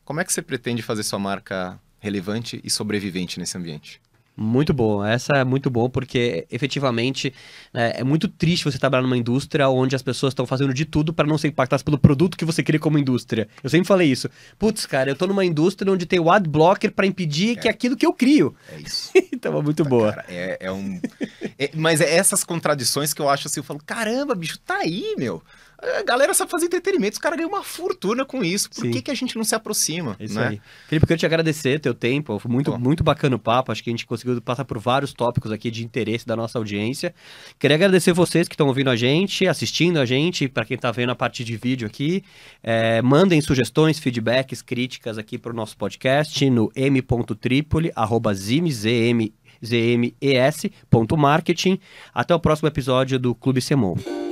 [SPEAKER 2] Como é que você pretende fazer sua marca relevante e sobrevivente nesse ambiente?
[SPEAKER 1] Muito bom, essa é muito bom porque efetivamente é muito triste você trabalhar numa indústria onde as pessoas estão fazendo de tudo para não ser impactadas pelo produto que você cria como indústria. Eu sempre falei isso. Putz, cara, eu tô numa indústria onde tem o ad blocker para impedir que aquilo que eu crio.
[SPEAKER 2] É isso.
[SPEAKER 1] Então é muito boa.
[SPEAKER 2] Cara, mas é essas contradições que eu acho assim, eu falo, caramba, bicho, tá aí, meu. A galera sabe fazer entretenimento, os caras ganham uma fortuna com isso. Por que a gente não se aproxima?
[SPEAKER 1] É isso,
[SPEAKER 2] né?
[SPEAKER 1] aí. Felipe, eu quero te agradecer teu tempo. Foi muito bacana o papo. Acho que a gente conseguiu passar por vários tópicos aqui de interesse da nossa audiência. Queria agradecer vocês que estão ouvindo a gente, assistindo a gente, para quem está vendo a parte de vídeo aqui. Mandem sugestões, feedbacks, críticas aqui para o nosso podcast no m.tripoli@zmes.marketing. Até o próximo episódio do Clube CMO.